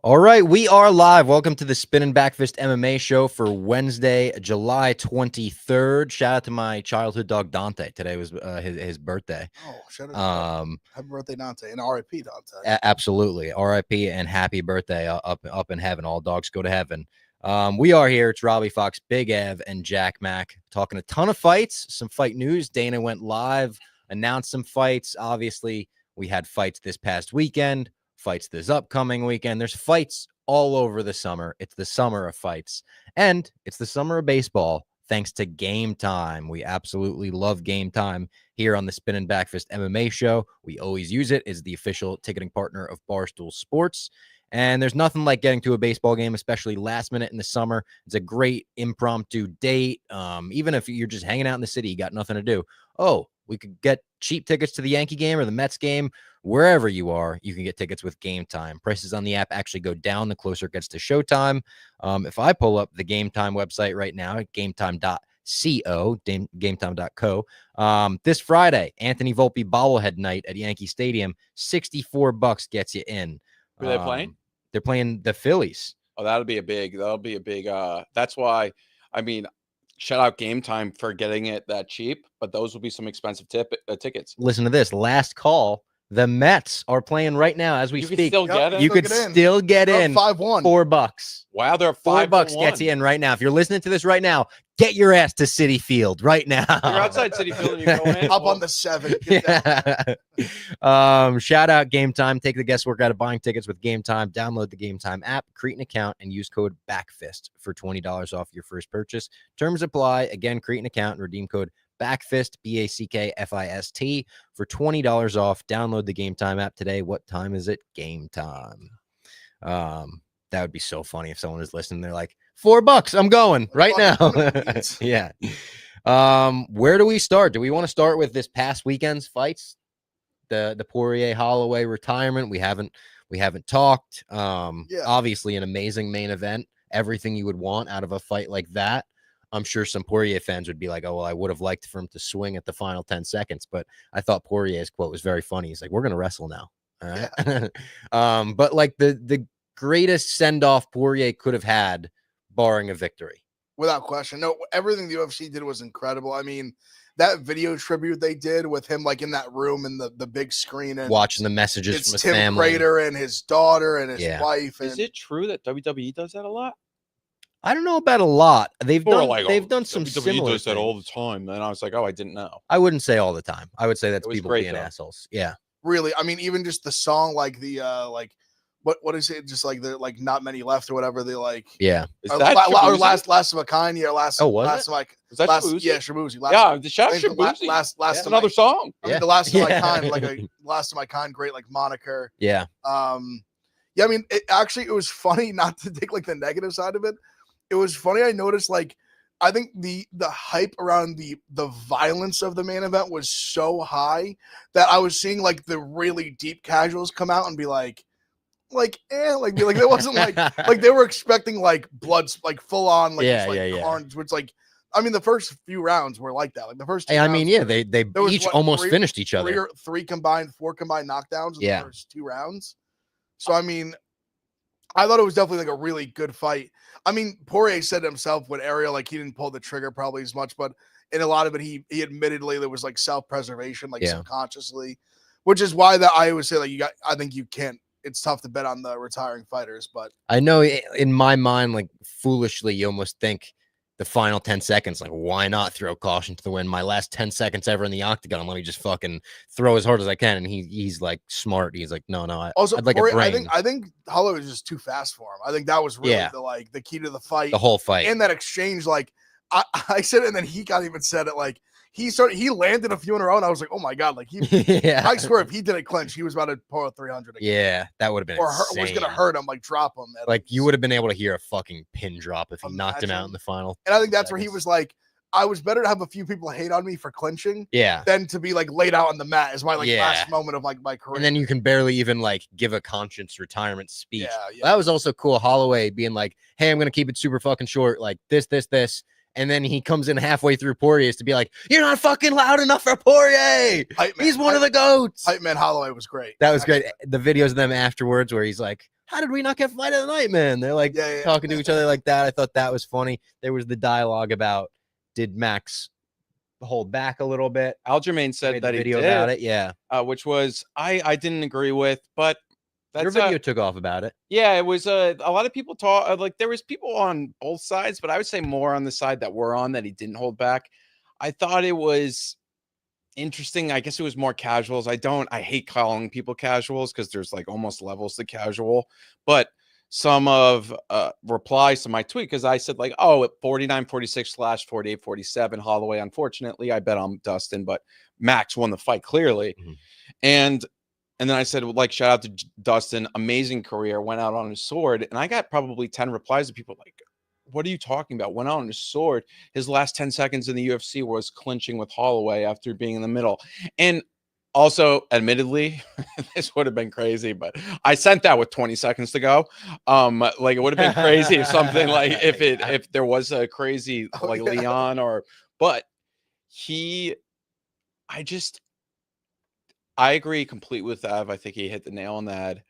All right, we are live. Welcome to the Spinning Backfist MMA show for Wednesday, July 23rd. Shout out to my childhood dog Dante. Today was his birthday. Oh, shout out! Happy birthday, Dante, and R.I.P. Dante. Absolutely, R.I.P. and happy birthday up in heaven. All dogs go to heaven. We are here. It's Robbie Fox, Big Ev, and Jack Mack talking a ton of fights, some fight news. Dana went live, announced some fights. Obviously, we had fights this past weekend. Fights this upcoming weekend. There's fights all over the summer. It's the summer of fights, and it's the summer of baseball thanks to Game Time. We absolutely love Game Time here on the Spinning Backfist MMA show. We always use it as the official ticketing partner of Barstool Sports, and there's nothing like getting to a baseball game, especially last minute in the summer. It's a great impromptu date. Even if you're just hanging out in the city, you got nothing to do. Oh, we could get cheap tickets to the Yankee game or the Mets game. Wherever you are, you can get tickets with Game Time. Prices on the app actually go down the closer it gets to showtime. If I pull up the Game Time website right now at gametime.co, gametime.co, this Friday, Anthony Volpe bobblehead night at Yankee Stadium, $64 gets you in. Who are they playing? They're playing the Phillies. Oh, that'll be a big, that's why, shout out Game Time for getting it that cheap, but those will be some expensive tickets. Listen to this. Last call. The Mets are playing right now as we speak. Can still get in? You could still get in. 5-1. $4. Wow, they're $4 gets you in right now. If you're listening to this right now, get your ass to Citi Field right now. You're outside Citi Field and you go in. Up on the 7. Yeah. Shout out Game Time. Take the guesswork out of buying tickets with Game Time. Download the Game Time app, create an account, and use code BACKFIST for $20 off your first purchase. Terms apply. Again, create an account and redeem code BACKFIST, BACKFIST, for $20 off. Download the Game Time app today. What time is it? Game time. That would be so funny if someone is listening. They're like, $4. I'm going right now. Yeah. Where do we start? Do we want to start with this past weekend's fights? The Poirier Holloway retirement. We haven't talked. Obviously an amazing main event. Everything you would want out of a fight like that. I'm sure some Poirier fans would be like, oh, well, I would have liked for him to swing at the final 10 seconds. But I thought Poirier's quote was very funny. He's like, we're going to wrestle now. All right. Yeah. But like the greatest send-off Poirier could have had, barring a victory. Without question. No, everything the UFC did was incredible. I mean, that video tribute they did with him like in that room and the big screen and watching the messages from his Tim family. Prater and his daughter and his wife. Is it true that WWE does that a lot? I don't know about a lot. They've done some WWE similar does that things all the time. And I was like, oh, I didn't know. I wouldn't say all the time. I would say that's people great, being though. assholes. Yeah. Really, I mean, even just the song, like the what is it? Just like the not many left or whatever. They like Is that last of a kind? Yeah, last. Oh, was last it? of like Was that last. Shabuzi? Yeah, Shabuzi. The shout Shabuzi. Last That's another song. I mean, the last of my kind, like a last of my kind, great like moniker. Yeah. I mean, it was funny, not to take like the negative side of it. It was funny. I noticed like I think the hype around the violence of the main event was so high that I was seeing like the really deep casuals come out and be like it wasn't like like they were expecting like bloods like full on like carnage, which like I mean the first few rounds were like that. Like the first two I mean, rounds they each almost finished each other. 4 combined knockdowns in the first 2 rounds. So I mean, I thought it was definitely like a really good fight. I mean, Poirier said himself with Ariel, like he didn't pull the trigger probably as much, but in a lot of it, he admittedly there was like self-preservation, like subconsciously, which is why that I always say like I think you can't. It's tough to bet on the retiring fighters, but I know in my mind, like foolishly, you almost think the final 10 seconds, like why not throw caution to the wind? My last 10 seconds ever in the octagon, let me just fucking throw as hard as I can. And he's like smart. He's like, no, I'd like a brain. I think Holloway was just too fast for him. I think that was really the key to the fight, the whole fight, and that exchange. Like I said, and then he got even said it. Like he landed a few in a row, and I was like, oh my god, like I swear if he didn't clinch, he was about to pull a 300 again. Yeah, that would have been insane. Was gonna hurt him, like drop him. Like you would have been able to hear a fucking pin drop if he knocked him out in the final. And I think that's where he was like, I was better to have a few people hate on me for clinching, yeah, than to be like laid out on the mat is my last moment of like my career. And then you can barely even like give a conscience retirement speech. Yeah. That was also cool. Holloway being like, hey, I'm gonna keep it super fucking short, like this. And then he comes in halfway through Poirier's to be like, you're not fucking loud enough for Poirier. He's one of the GOATs. Hype man Holloway was great. That was great. The videos of them afterwards where he's like, how did we not get fight of the night, man? They're like talking to each other like that. I thought that was funny. There was the dialogue about, did Max hold back a little bit? Aljamain said that he did about it. Yeah. Which was, I didn't agree with, but your video took off about it. Yeah, it was a lot of people talk, like there was people on both sides, but I would say more on the side that we're on that he didn't hold back. I thought it was interesting. I guess it was more casuals. I hate calling people casuals because there's like almost levels to casual, but some of replies to my tweet, because I said like, oh, at 49-46/48-47 Holloway, unfortunately I bet on Dustin, but Max won the fight clearly. And then I said, like, shout out to Dustin, amazing career, went out on his sword. And I got probably 10 replies of people like, what are you talking about? Went out on his sword. His last 10 seconds in the UFC was clinching with Holloway after being in the middle. And also, admittedly, this would have been crazy, but I sent that with 20 seconds to go. Like, it would have been crazy if something like, if there was a crazy, like, Leon but I agree completely with Ev. I think he hit the nail on the head.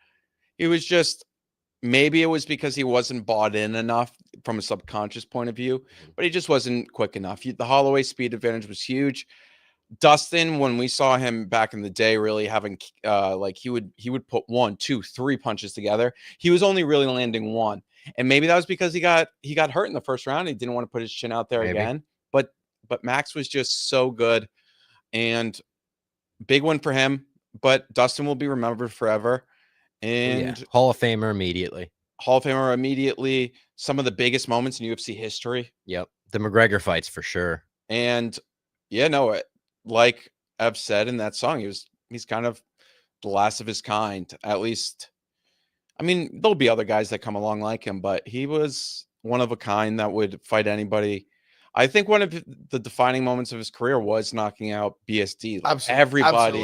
It was just, maybe it was because he wasn't bought in enough from a subconscious point of view, but he just wasn't quick enough. The Holloway speed advantage was huge. Dustin, when we saw him back in the day, really having like he would put 1, 2, 3 punches together. He was only really landing one, and maybe that was because he got hurt in the first round. He didn't want to put his chin out there again. But Max was just so good, and big one for him. But Dustin will be remembered forever, and Hall of Famer immediately. Hall of Famer immediately. Some of the biggest moments in UFC history. Yep, the McGregor fights for sure. And yeah, no, like Ev said in that song, he's kind of the last of his kind. At least, I mean, there'll be other guys that come along like him, but he was one of a kind that would fight anybody. I think one of the defining moments of his career was knocking out BSD. Like everybody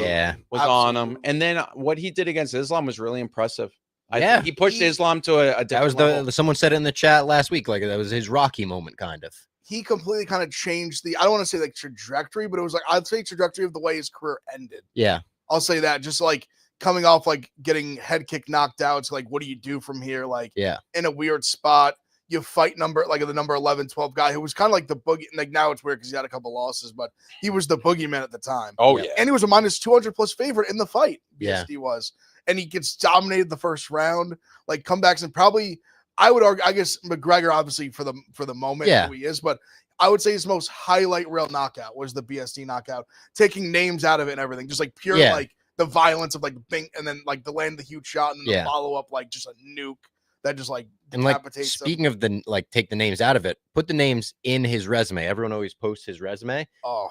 was on him. And then what he did against Islam was really impressive. I think he pushed Islam to a different level. Someone said it in the chat last week, like that was his Rocky moment, kind of. He completely kind of changed I don't want to say like trajectory, but it was like, I'd say trajectory of the way his career ended. Yeah. I'll say that, just like coming off like getting head kick knocked out. So like, what do you do from here? Like, in a weird spot, you fight the number 11, 12 guy who was kind of like the boogie. Like now it's weird because he had a couple losses, but he was the boogeyman at the time. Oh yeah. And he was a minus 200 plus favorite in the fight. BSD was, and he gets dominated the first round, like comebacks, and probably, I would argue, I guess McGregor obviously for the moment who he is, but I would say his most highlight reel knockout was the BSD knockout, taking names out of it and everything, just like pure like the violence of like bing, and then like the land the huge shot, and then the follow up like just a nuke that just like decapitates. And like speaking of the like take the names out of it, put the names in his resume. Everyone always posts his resume. Oh,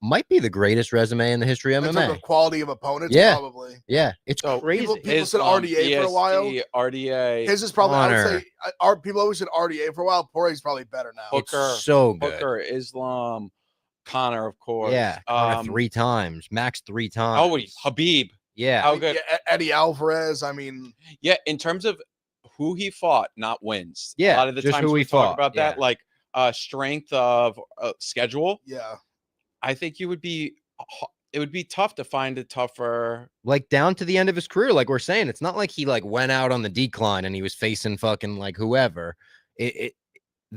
might be the greatest resume in the history of MMA. In terms of quality of opponents, probably. Yeah, it's crazy. People said RDA for a while. RDA. His is probably, I would say, people always said RDA for a while. Poirier's probably better now. Hooker, it's so good. Hooker, Islam, Connor, of course. Yeah, Connor 3 times, Max 3 times. Oh, Habib. Yeah. How good. Eddie Alvarez. I mean, in terms of who he fought, not wins. Yeah, a lot of the just times who we he talk fought. about that, like strength of schedule. Yeah, I think it would be tough to find a tougher, like down to the end of his career. Like we're saying, it's not like he like went out on the decline and he was facing fucking like whoever. The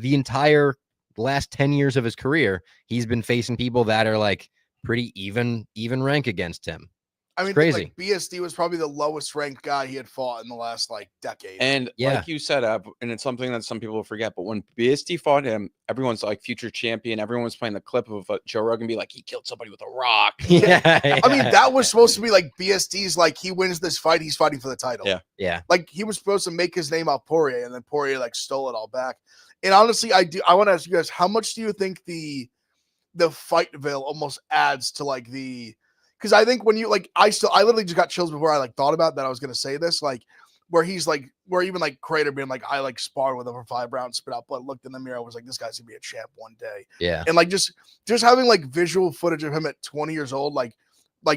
entire last 10 years of his career, he's been facing people that are like pretty even rank against him. I mean, crazy. Like BSD was probably the lowest ranked guy he had fought in the last like decade. And like you said, and it's something that some people forget, but when BSD fought him, everyone's like future champion. Everyone was playing the clip of Joe Rogan be like, he killed somebody with a rock. I mean, that was supposed to be like BSD's like, he wins this fight, he's fighting for the title. Yeah. Like he was supposed to make his name out Poirier, and then Poirier like stole it all back. And honestly, I want to ask you guys, how much do you think the fight veil almost adds to like because I think when you like, I literally just got chills before I like thought about that I was going to say this, like where he's like, where even like Crater being like, I like sparred with him for 5 rounds, spit out blood, looked in the mirror, I was like, this guy's gonna be a champ one day. Yeah. And like just having like visual footage of him at 20 years old, like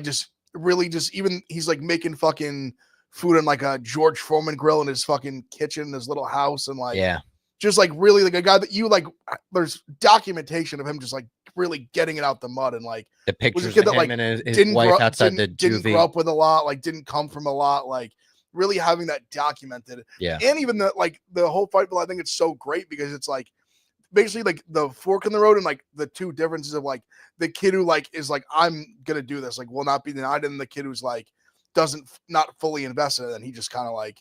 just really just even he's like making fucking food in like a George Foreman grill in his fucking kitchen in his little house, and like just like really like a guy that you like, there's documentation of him just like really getting it out the mud, and like the pictures of him and his wife outside the juvie. Didn't grow up with a lot, like didn't come from a lot, like really having that documented. Yeah. And even the whole fight, I think it's so great because it's like basically like the fork in the road and like the two differences of like the kid who like is like, I'm gonna do this, like will not be denied, and the kid who's like not fully invested, and he just kind of like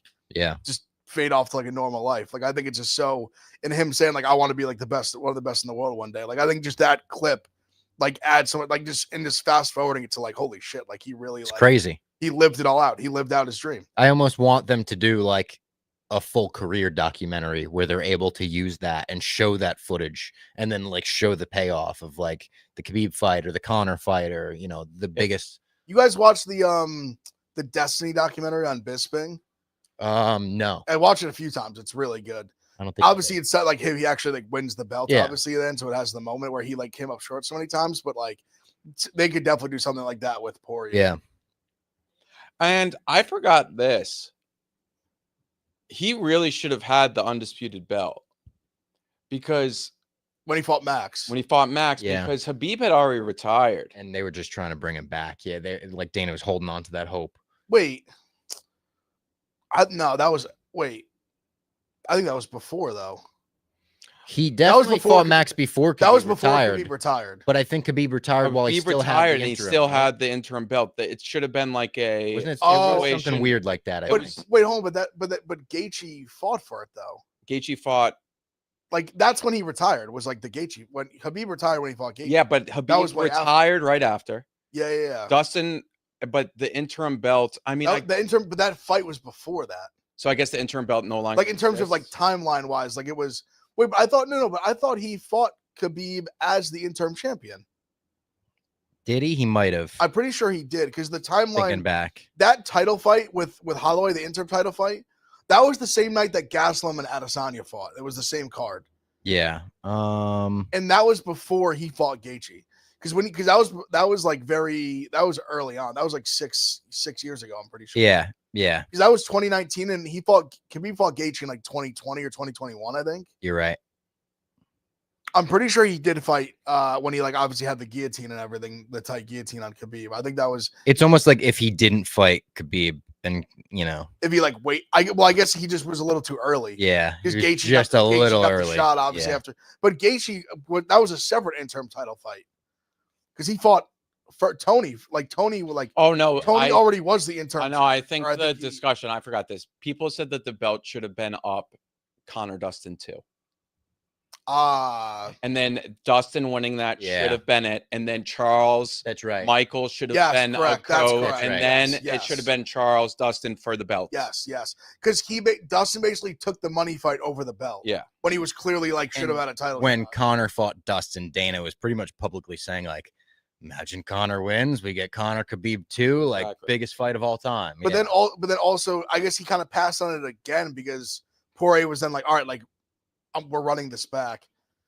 just fade off to like a normal life. Like I think it's just so, and him saying like I want to be like one of the best in the world one day. Like I think just that clip like adds so much, like just in just fast forwarding it to like holy shit, like he really It's like crazy. he lived it all out. He lived out his dream. I almost want them to do like a full career documentary where they're able to use that and show that footage and then like show the payoff of like the Khabib fight or the Conor fight or, you know, the biggest. You guys watched the Destiny documentary on Bisping? No. I watched it a few times. It's really good. I don't think obviously it's set like him, he actually like wins the belt, Yeah. obviously, then so it has the moment where he like came up short so many times, but like they could definitely do something like that with Poirier. Yeah. And I forgot this. He really should have had the undisputed belt because when he fought Max, Yeah. because Khabib had already retired. And they were just trying to bring him back. Yeah, they like Dana was holding on to that hope. Wait. I think that was before though. He definitely fought Khabib- Max before Khabib That was before retired. Khabib retired. But I think Khabib retired while he Khabib still retired had and the he interim, still right? had the interim belt. That it should have been like a Wasn't it, Oh, it was something weird like that? I But think. wait, hold on, but Gaethje fought for it though. Gaethje fought. Like that's when he retired. Was like the Gaethje when Khabib retired when he fought Gaethje. Yeah, but Khabib was way retired right after. Yeah. Dustin, but the interim belt. I mean, the interim, but that fight was before that. So I guess the interim belt no longer. Like in terms of like timeline wise, like it was. Wait, but I thought he fought Khabib as the interim champion. Did he? He might have. I'm pretty sure he did because the timeline. Thinking back, that title fight with Holloway, the interim title fight, that was the same night that Gaslam and Adesanya fought. It was the same card. Yeah. And that was before he fought Gaethje. Because that was early on. That was like six years ago. I'm pretty sure. Yeah. Because that was 2019, and Khabib fought Gaethje in like 2020 or 2021, I think. You're right. I'm pretty sure he did fight when he like obviously had the guillotine and everything, the tight guillotine on Khabib. I think that was. It's almost like if he didn't fight Khabib, and if he like I guess he just was a little too early. Yeah, because Gaethje just a little got early. The shot obviously after, but Gaethje that was a separate interim title fight because he fought for Tony. Oh no, Tony already was the interim. I know. I think discussion. I forgot this. People said that the belt should have been up Conor Dustin too. And then Dustin winning that should have been it. And then Charles, that's right. Michael should have been a pro. And then yes. it should have been Charles Dustin for the belt. Yes. Because Dustin basically took the money fight over the belt. Yeah. When he was clearly like should have had a title. When Conor fought Dustin, Dana was pretty much publicly saying like, imagine Conor wins, we get Conor Khabib 2, like biggest fight of all time. But then also I guess he kind of passed on it again because Poirier was then like, all right, like we're running this back.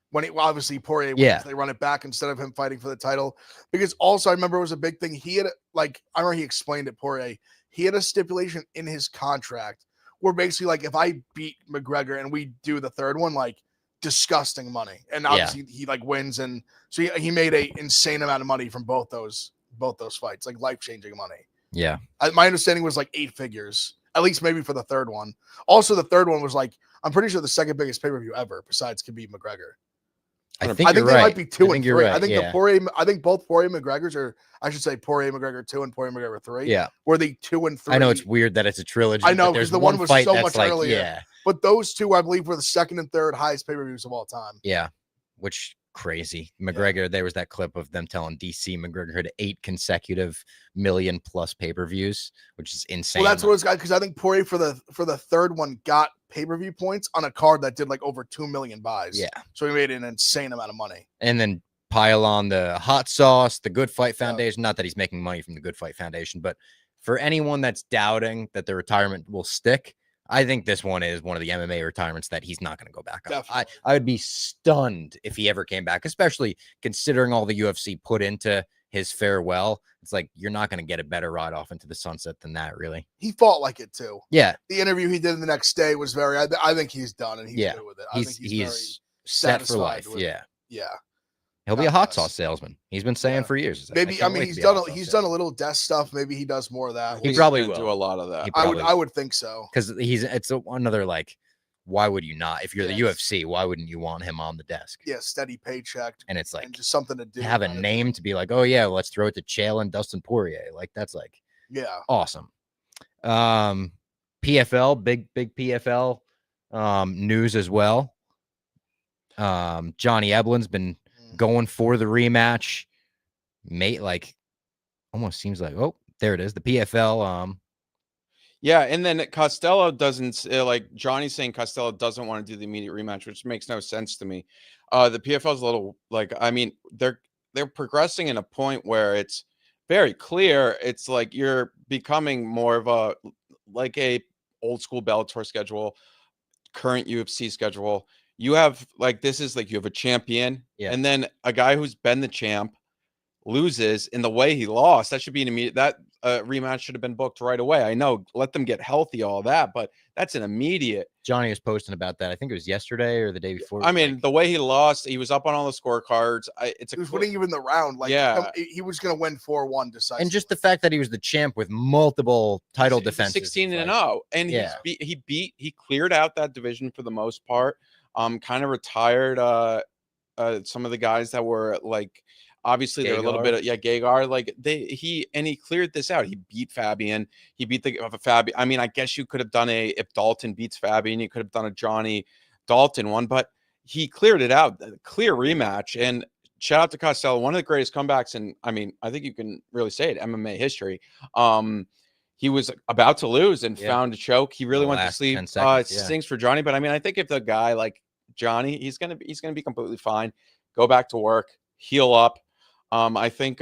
When obviously Poirier wins, they run it back instead of him fighting for the title. Because also I remember it was a big thing. He had I remember he explained it, Poirier. He had a stipulation in his contract where basically like if I beat McGregor and we do the third one, like disgusting money. And obviously he like wins, and so he made a insane amount of money from both those fights, like life-changing money. Yeah. My understanding was like 8 figures, at least maybe for the third one. Also, the third one was like, I'm pretty sure the second biggest pay-per-view ever besides Khabib McGregor. I think they might be 2 and 3. Right, I think I think both Poirier McGregors, or I should say Poirier McGregor 2 and Poirier McGregor 3. Yeah. Were the 2 and 3. I know it's weird that it's a trilogy. I know because the one was so much like, earlier. Yeah. But those two, I believe, were the second and third highest pay-per-views of all time. Yeah. Which crazy. McGregor, there was that clip of them telling DC McGregor had 8 consecutive million+ pay-per-views, which is insane. Well, that's what it's got, because I think Poirier for the third one got pay-per-view points on a card that did like over 2 million buys. Yeah. So he made an insane amount of money. And then pile on the hot sauce, the Good Fight Foundation. Not that he's making money from the Good Fight Foundation, but for anyone that's doubting that the retirement will stick, I think this one is one of the MMA retirements that he's not going to go back on. I would be stunned if he ever came back, especially considering all the UFC put into his farewell. It's like you're not going to get a better ride off into the sunset than that, really. He fought like it too. Yeah. The interview he did the next day was very. I think he's done and he's good with it. I think he's set for life. Yeah. Yeah. He'll be Not a hot Des. sauce salesman. He's been saying Yeah. for years. Maybe I can't mean wait to he's be a hot done sauce he's salesman. done a little desk stuff. Maybe he does more of that. He He's probably gonna will. do a lot of that. He I probably would think so. because another like, why would you not? If you're the Yes. UFC, why wouldn't you want him on the desk? Yeah, steady paycheck And it's like and just something to do. to have a kind of name thing. to be like, oh yeah, let's throw it to Chael and Dustin Poirier. Like that's like Yeah. awesome. PFL, big PFL news as well. Johnny Eblin's been going for the rematch. Mate, like almost seems like, oh, there it is. The PFL. Yeah, and then Costello doesn't like Johnny's saying Costello doesn't want to do the immediate rematch, which makes no sense to me. The PFL is a little like, I mean, they're progressing in a point where it's very clear. It's like you're becoming more of a like a old school Bellator schedule, current UFC schedule. You have like this is like you have a champion, and then a guy who's been the champ loses in the way he lost. That should be an immediate rematch should have been booked right away. I know, let them get healthy, all that, but that's an immediate. Johnny was posting about that. I think it was yesterday or the day before. I mean, the way he lost, he was up on all the scorecards. He was winning even the round. Like, yeah, he was going to win 4-1 decisively. And just the fact that he was the champ with multiple title defenses, 16-0, and he cleared out that division for the most part. Kind of retired some of the guys that were like. Obviously, they're a little bit of Gagar. Like he cleared this out. He beat Fabian. He beat the Fabian. I mean, I guess you could have done if Dalton beats Fabian, you could have done a Johnny Dalton one, but he cleared it out. Clear rematch. And shout out to Costello, one of the greatest comebacks. And I mean, I think you can really say it, MMA history. He was about to lose and found a choke. He really went to sleep. Stings for Johnny, but I mean, I think if the guy like Johnny, he's gonna be completely fine. Go back to work, heal up. I think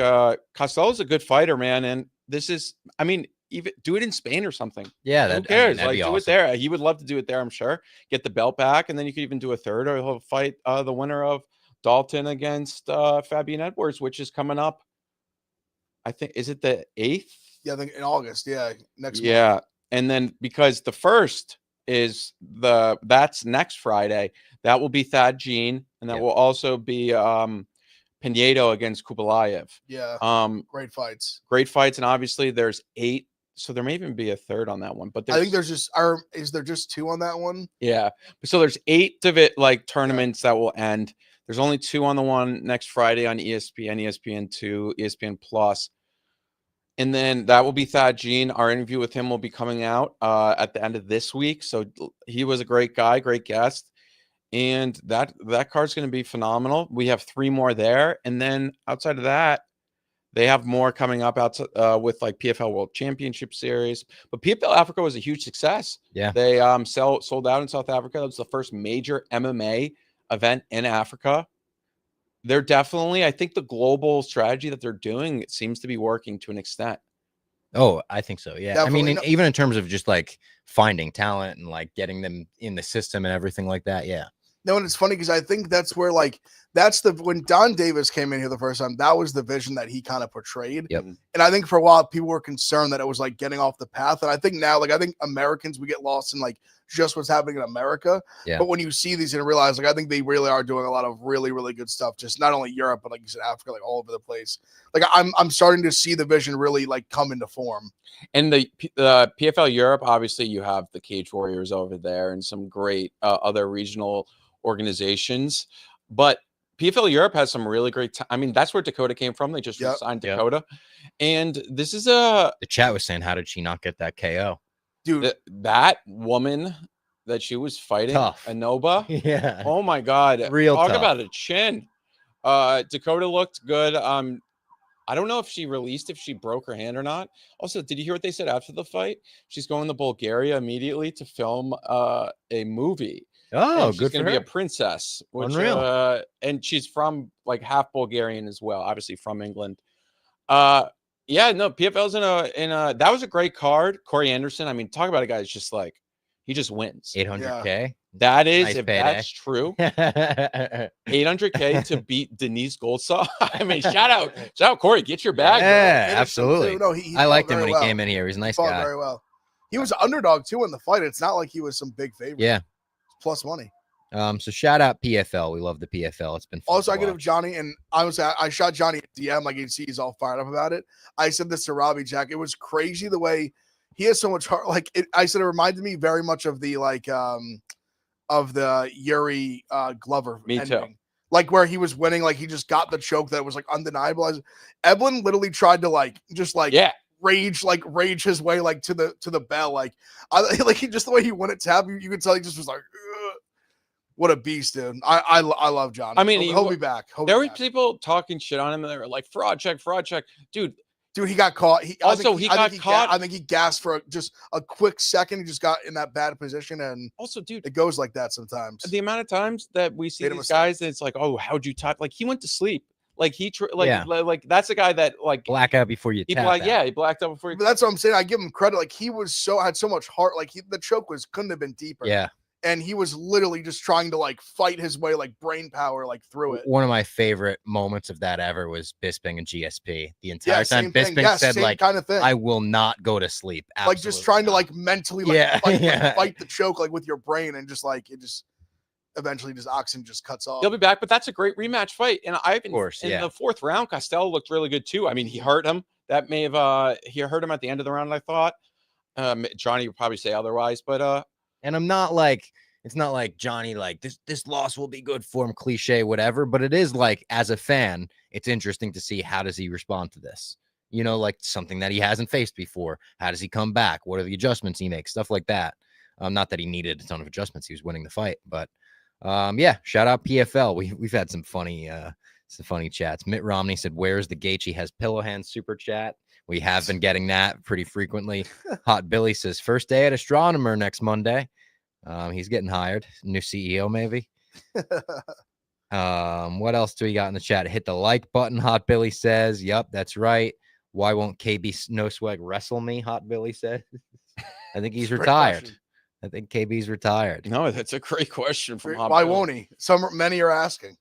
Costello's a good fighter, man. And this is, I mean, even do it in Spain or something. Yeah, who cares? Like, do awesome. It there. He would love to do it there, I'm sure. Get the belt back, and then you could even do a third, or he'll fight the winner of Dalton against Fabian Edwards, which is coming up. I think, is it the 8th? Yeah, I think in August. Yeah, next month. month. And then because the first is that's next Friday, that will be Thad Jean, and that will also be Pinedo against Kubalayev. Yeah. Great fights. And obviously there's 8. So there may even be a third on that one. But I think there's just is there just 2 on that one? Yeah. So there's 8 tournaments that will end. There's only 2 on the one next Friday on ESPN, ESPN2, ESPN Plus. And then that will be Thad Jean. Our interview with him will be coming out at the end of this week. So he was a great guy, great guest. And that card's going to be phenomenal. We have 3 more there. And then outside of that, they have more coming up outside, with like PFL World Championship Series. But PFL Africa was a huge success. Yeah. They sold out in South Africa. That was the first major MMA event in Africa. They're definitely, I think the global strategy that they're doing, it seems to be working to an extent. Oh, I think so. Yeah. Definitely. I mean, even in terms of just like finding talent and like getting them in the system and everything like that. Yeah. No, and it's funny because I think that's where when Don Davis came in here the first time, that was the vision that he kind of portrayed. Yep. And I think for a while people were concerned that it was like getting off the path. And I think now, I think Americans, we get lost in like just what's happening in America. Yeah. But when you see these and realize, I think they really are doing a lot of really, really good stuff. Just not only Europe, but like you said, Africa, like all over the place. Like I'm starting to see the vision really like come into form. And the PFL Europe, obviously you have the Cage Warriors over there and some great other regional organizations, but PFL Europe has some really great I mean, that's where Dakota came from. They just signed Dakota. And this is the chat was saying, how did she not get that KO? Dude, that woman that she was fighting, Anoba. Yeah. Oh my God. Real talk tough. about a chin. Dakota looked good. I don't know if she broke her hand or not. Also, did you hear what they said after the fight? She's going to Bulgaria immediately to film a movie. Oh, and she's good going for to be her. a princess. Which, Unreal. And she's from like half Bulgarian as well, obviously from England. Yeah, no, PFL's in a that was a great card. Corey Anderson. I mean, talk about a guy that's just like he just wins. 800K. That is, Nice if payday. that's true, 800K to beat Denise Goldsaw. I mean, shout out, Corey, get your bag. Yeah, absolutely. No, he I liked him when he well. came in here. He's a nice fought guy. very well. He was an underdog too in the fight. It's not like he was some big favorite. Yeah. Plus money. So shout out PFL. We love the PFL. It's been fun Also, to I give watch. Johnny, and I shot Johnny a DM, like you see, he's all fired up about it. I said this to Robbie, Jack. It was crazy the way he has so much heart. Like I said, it reminded me very much of the of the Yuri Glover Me ending. too. Like where he was winning, like he just got the choke that was like undeniable. Evelyn literally tried to rage his way like to the bell. Like he just the way he won it tap, you could tell he just was like, ugh. What a beast, dude. I love John. I mean, he'll be back. There were people talking shit on him, and they were like, fraud check, dude. Dude, he got caught. He got caught. I think he gasped for just a quick second. He just got in that bad position, and also, dude, it goes like that sometimes. The amount of times that we see these guys, and it's like, oh, how'd you tap? Like he went to sleep. Like like that's a guy that like blackout before you tap out. Yeah, he blacked out before you. But that's what I'm saying. I give him credit. Like he had so much heart. Like the choke couldn't have been deeper. Yeah. And he was literally just trying to like fight his way, like brain power, like through it. One of my favorite moments of that ever was Bisping and GSP. The entire time Bisping said like, kind of thing. I will not go to sleep. Absolutely like just trying to like mentally fight the choke like with your brain, and just like it just eventually just oxygen just cuts off. He'll be back, but that's a great rematch fight. And in the fourth round, Costello looked really good too. I mean, he hurt him. That may have he hurt him at the end of the round, I thought. Johnny would probably say otherwise, but and I'm not like, it's not like Johnny, like this loss will be good for him, cliche, whatever. But it is like, as a fan, it's interesting to see how does he respond to this? You know, like something that he hasn't faced before. How does he come back? What are the adjustments he makes? Stuff like that. Not that he needed a ton of adjustments. He was winning the fight, but yeah, shout out PFL. We've had some funny chats. Mitt Romney said, "Where's the Gaethje has pillow hand super chat?" We have been getting that pretty frequently. Hot Billy says, "First day at Astronomer next Monday." He's getting hired. New CEO, maybe. What else do we got in the chat? Hit the like button, Hot Billy says. Yup, that's right. Why won't KB No Swag wrestle me? Hot Billy said. I think he's retired. I think KB's retired. No, that's a great question from Hot Why Billy. won't he? Many are asking.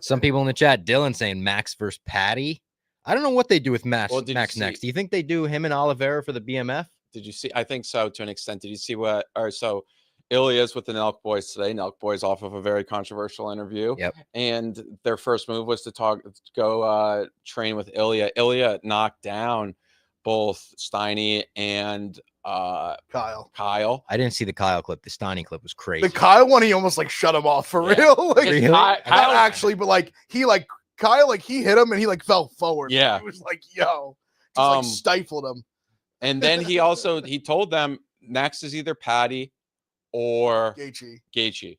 Some people in the chat, Dylan saying Max versus Patty. I don't know what they do with Max next. Do you think they do him and Oliveira for the BMF? Did you see? I think so, to an extent. Did you see so Ilya's with the Nelk Boys today. Nelk Boys off of a very controversial interview. Yep. And their first move was to go train with Ilya. Ilya knocked down both Steiny and Kyle. I didn't see the Kyle clip. The Steiny clip was crazy. The Kyle one, he almost like shut him off for real. Like, really? Not actually, but like Kyle, like he hit him and he like fell forward. Yeah. He was like, yo, just like stifled him. And then he told them next is either Patty or Gaethje,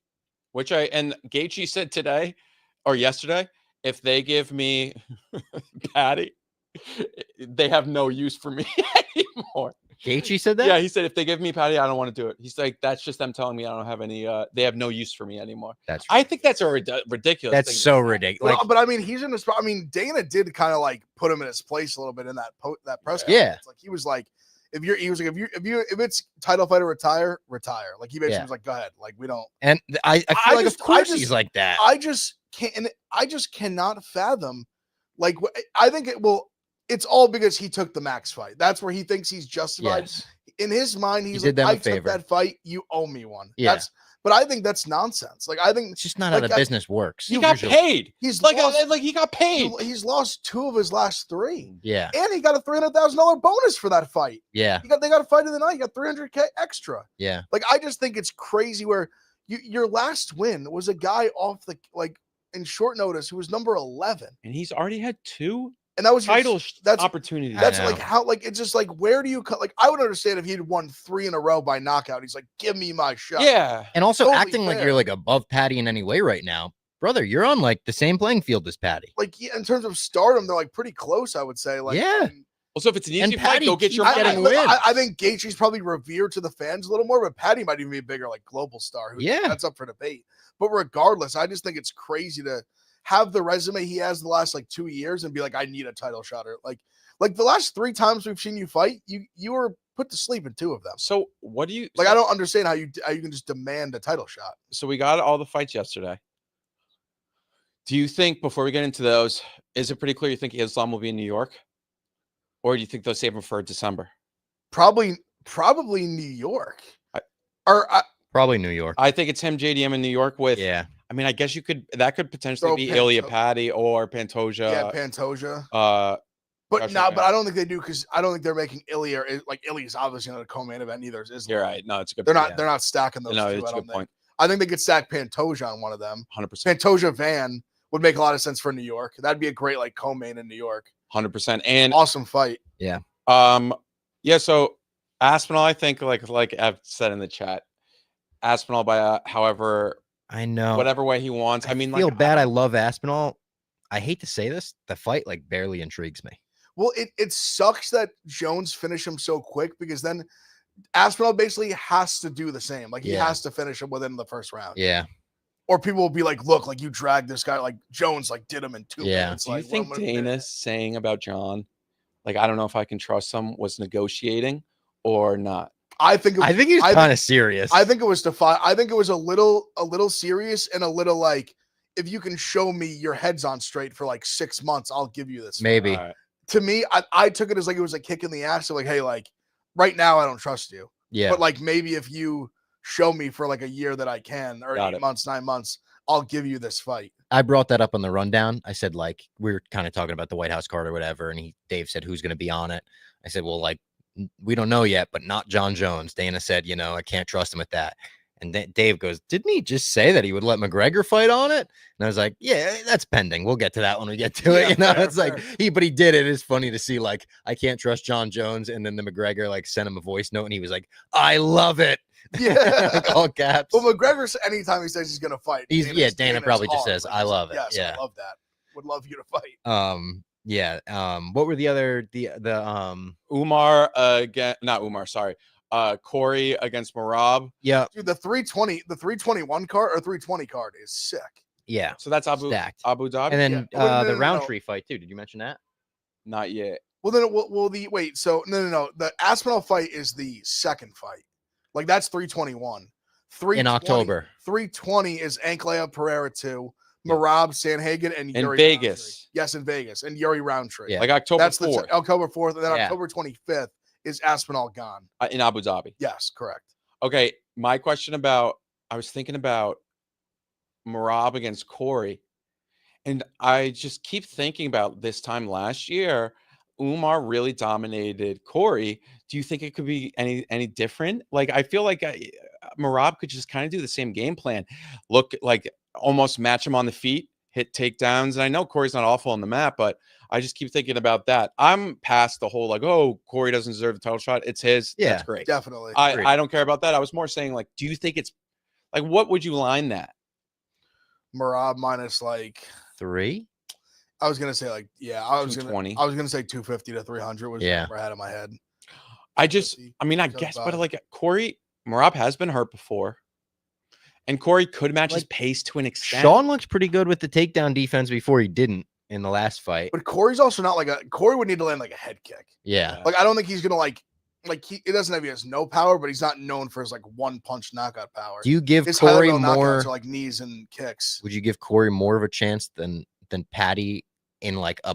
which and Gaethje said today or yesterday, if they give me Patty, they have no use for me anymore. Gaethje said that? Yeah, he said if they give me Patty, I don't want to do it. He's like, that's just them telling me I don't have any. They have no use for me anymore. I think that's a ridiculous. That's so ridiculous. But I mean, he's in the spot. I mean, Dana did kind of like put him in his place a little bit in that press conference. Yeah, like he was like, if it's title fighter, retire. Like he basically was like, go ahead. Like we don't. And I feel like of course he's like that. I just cannot fathom. Like I think it's all because he took the Max fight. That's where he thinks he's justified. Yes. In his mind, he's like, I took that fight. You owe me one. Yeah. But I think that's nonsense. Like I think it's just not how the business works. He got paid. He's like he got paid. He's lost 2 of his last 3. Yeah. And he got a $300,000 bonus for that fight. Yeah. They got a fight of the night. He got $300K extra. Yeah. Like I just think it's crazy where your last win was a guy off the in short notice who was number 11. And he's already had 2 and that was title opportunity. That's like how it's just like where do you cut? Like I would understand if he'd won 3 in a row by knockout. He's like, give me my shot. Yeah, and also totally acting fair. Like you're like above Patty in any way right now, brother. You're on like the same playing field as Patty. Like in terms of stardom, they're like pretty close. I would say. Like yeah. Also, if it's an easy fight, go get your getting win. I think Gaethje's probably revered to the fans a little more, but Patty might even be a bigger like global star. That's up for debate. But regardless, I just think it's crazy to have the resume he has the last like 2 years and be like, I need a title shot. Or like the last 3 times we've seen you fight, you were put to sleep in 2 of them. So what do you like? I don't understand how you can just demand a title shot. So we got all the fights yesterday. Do you think before we get into those, is it pretty clear you think Islam will be in New York, or do you think they'll save him for December? Probably New York. Probably New York. I think it's him, JDM in New York with. Yeah. I mean, I guess that could potentially Throw be Ilya Patty or Pantoja. Yeah, Pantoja. But I don't think they do because I don't think they're making Ilya Ilya's obviously not a co-main event either. You're right. No, it's a good. They're point. not. They're not stacking those No, two. it's I a don't good think. point. I think they could stack Pantoja on one of them. 100%. Pantoja Van would make a lot of sense for New York. That'd be a great like co-main in New York. 100%. And awesome fight. Yeah. Yeah. So Aspinall, I think like I've said in the chat, Aspinall by however I know whatever way he wants. I mean, feel bad. I love Aspinall. I hate to say this, the fight like barely intrigues me. Well, it sucks that Jones finished him so quick because then Aspinall basically has to do the same. Like he has to finish him within the first round. Yeah. Or people will be like, look, like you dragged this guy, like Jones like did him in 2 minutes. Do you think Dana's saying about John, like, I don't know if I can trust him, was negotiating or not? I think he's kind of serious. I think it was I think it was a little serious and a little like, if you can show me your head's on straight for like 6 months, I'll give you this. Maybe. Right. To me, I took it as like it was a kick in the ass. So like, hey, like right now I don't trust you. Yeah. But like maybe if you show me for like a year that I can, or 8 months, 9 months, I'll give you this fight. I brought that up on the rundown. I said, like, we were kind of talking about the White House card or whatever. And Dave said, who's going to be on it? I said, well, like, we don't know yet, but not John Jones. Dana said, I can't trust him with that. And Dave goes, didn't he just say that he would let McGregor fight on it? And I was like, yeah, that's pending. We'll get to that when we get to it. It's fair. Like but he did it. It's funny to see, like, I can't trust John Jones. And then the McGregor like sent him a voice note and he was like, I love it. Yeah. Like all caps. Well, McGregor, anytime he says he's gonna fight, Dana probably just says, I love it. Yes, yeah. I love that. Would love you to fight. Yeah. What were the other Umar again? Not Umar. Sorry. Corey against Merab. Yeah. Dude, the 321 card or 320 card is sick. Yeah. So that's Abu Dhabi. And then the Roundtree fight too. Did you mention that? Not yet. Well, then So no. The Aspinall fight is the second fight. Like that's 321. In October. 320 is Anklea Pereira 2. Merab Sanhagen and Yuri Vegas. Roundtree. Yes, in Vegas. And Yuri Roundtree. Yeah. Like October 4th. October 4th. And then October 25th is Aspinall gone. In Abu Dhabi. Yes, correct. Okay. I was thinking about Merab against Corey. And I just keep thinking about this time last year. Umar really dominated Corey. Do you think it could be any different? Like, I feel like Merab could just kind of do the same game plan. Look, like almost match him on the feet, hit takedowns. And I know Corey's not awful on the mat, but I just keep thinking about that. I'm past the whole like, oh, Corey doesn't deserve the title shot. It's his. Yeah, that's great. Definitely. I don't care about that. I was more saying, like, do you think it's like, what would you line that? Merab minus like 3. I was gonna say like I was gonna say 250 to 300 was the number I had in my head. I guess, but like Merab has been hurt before, and Corey could match his pace to an extent. Sean looks pretty good with the takedown defense before he didn't in the last fight. But Corey's also not like Corey would need to land like a head kick. Yeah, like I don't think he's gonna he doesn't have, he has no power, but he's not known for his like one punch knockout power. Do you give Corey more like knees and kicks? Would you give Corey more of a chance than Patty in like a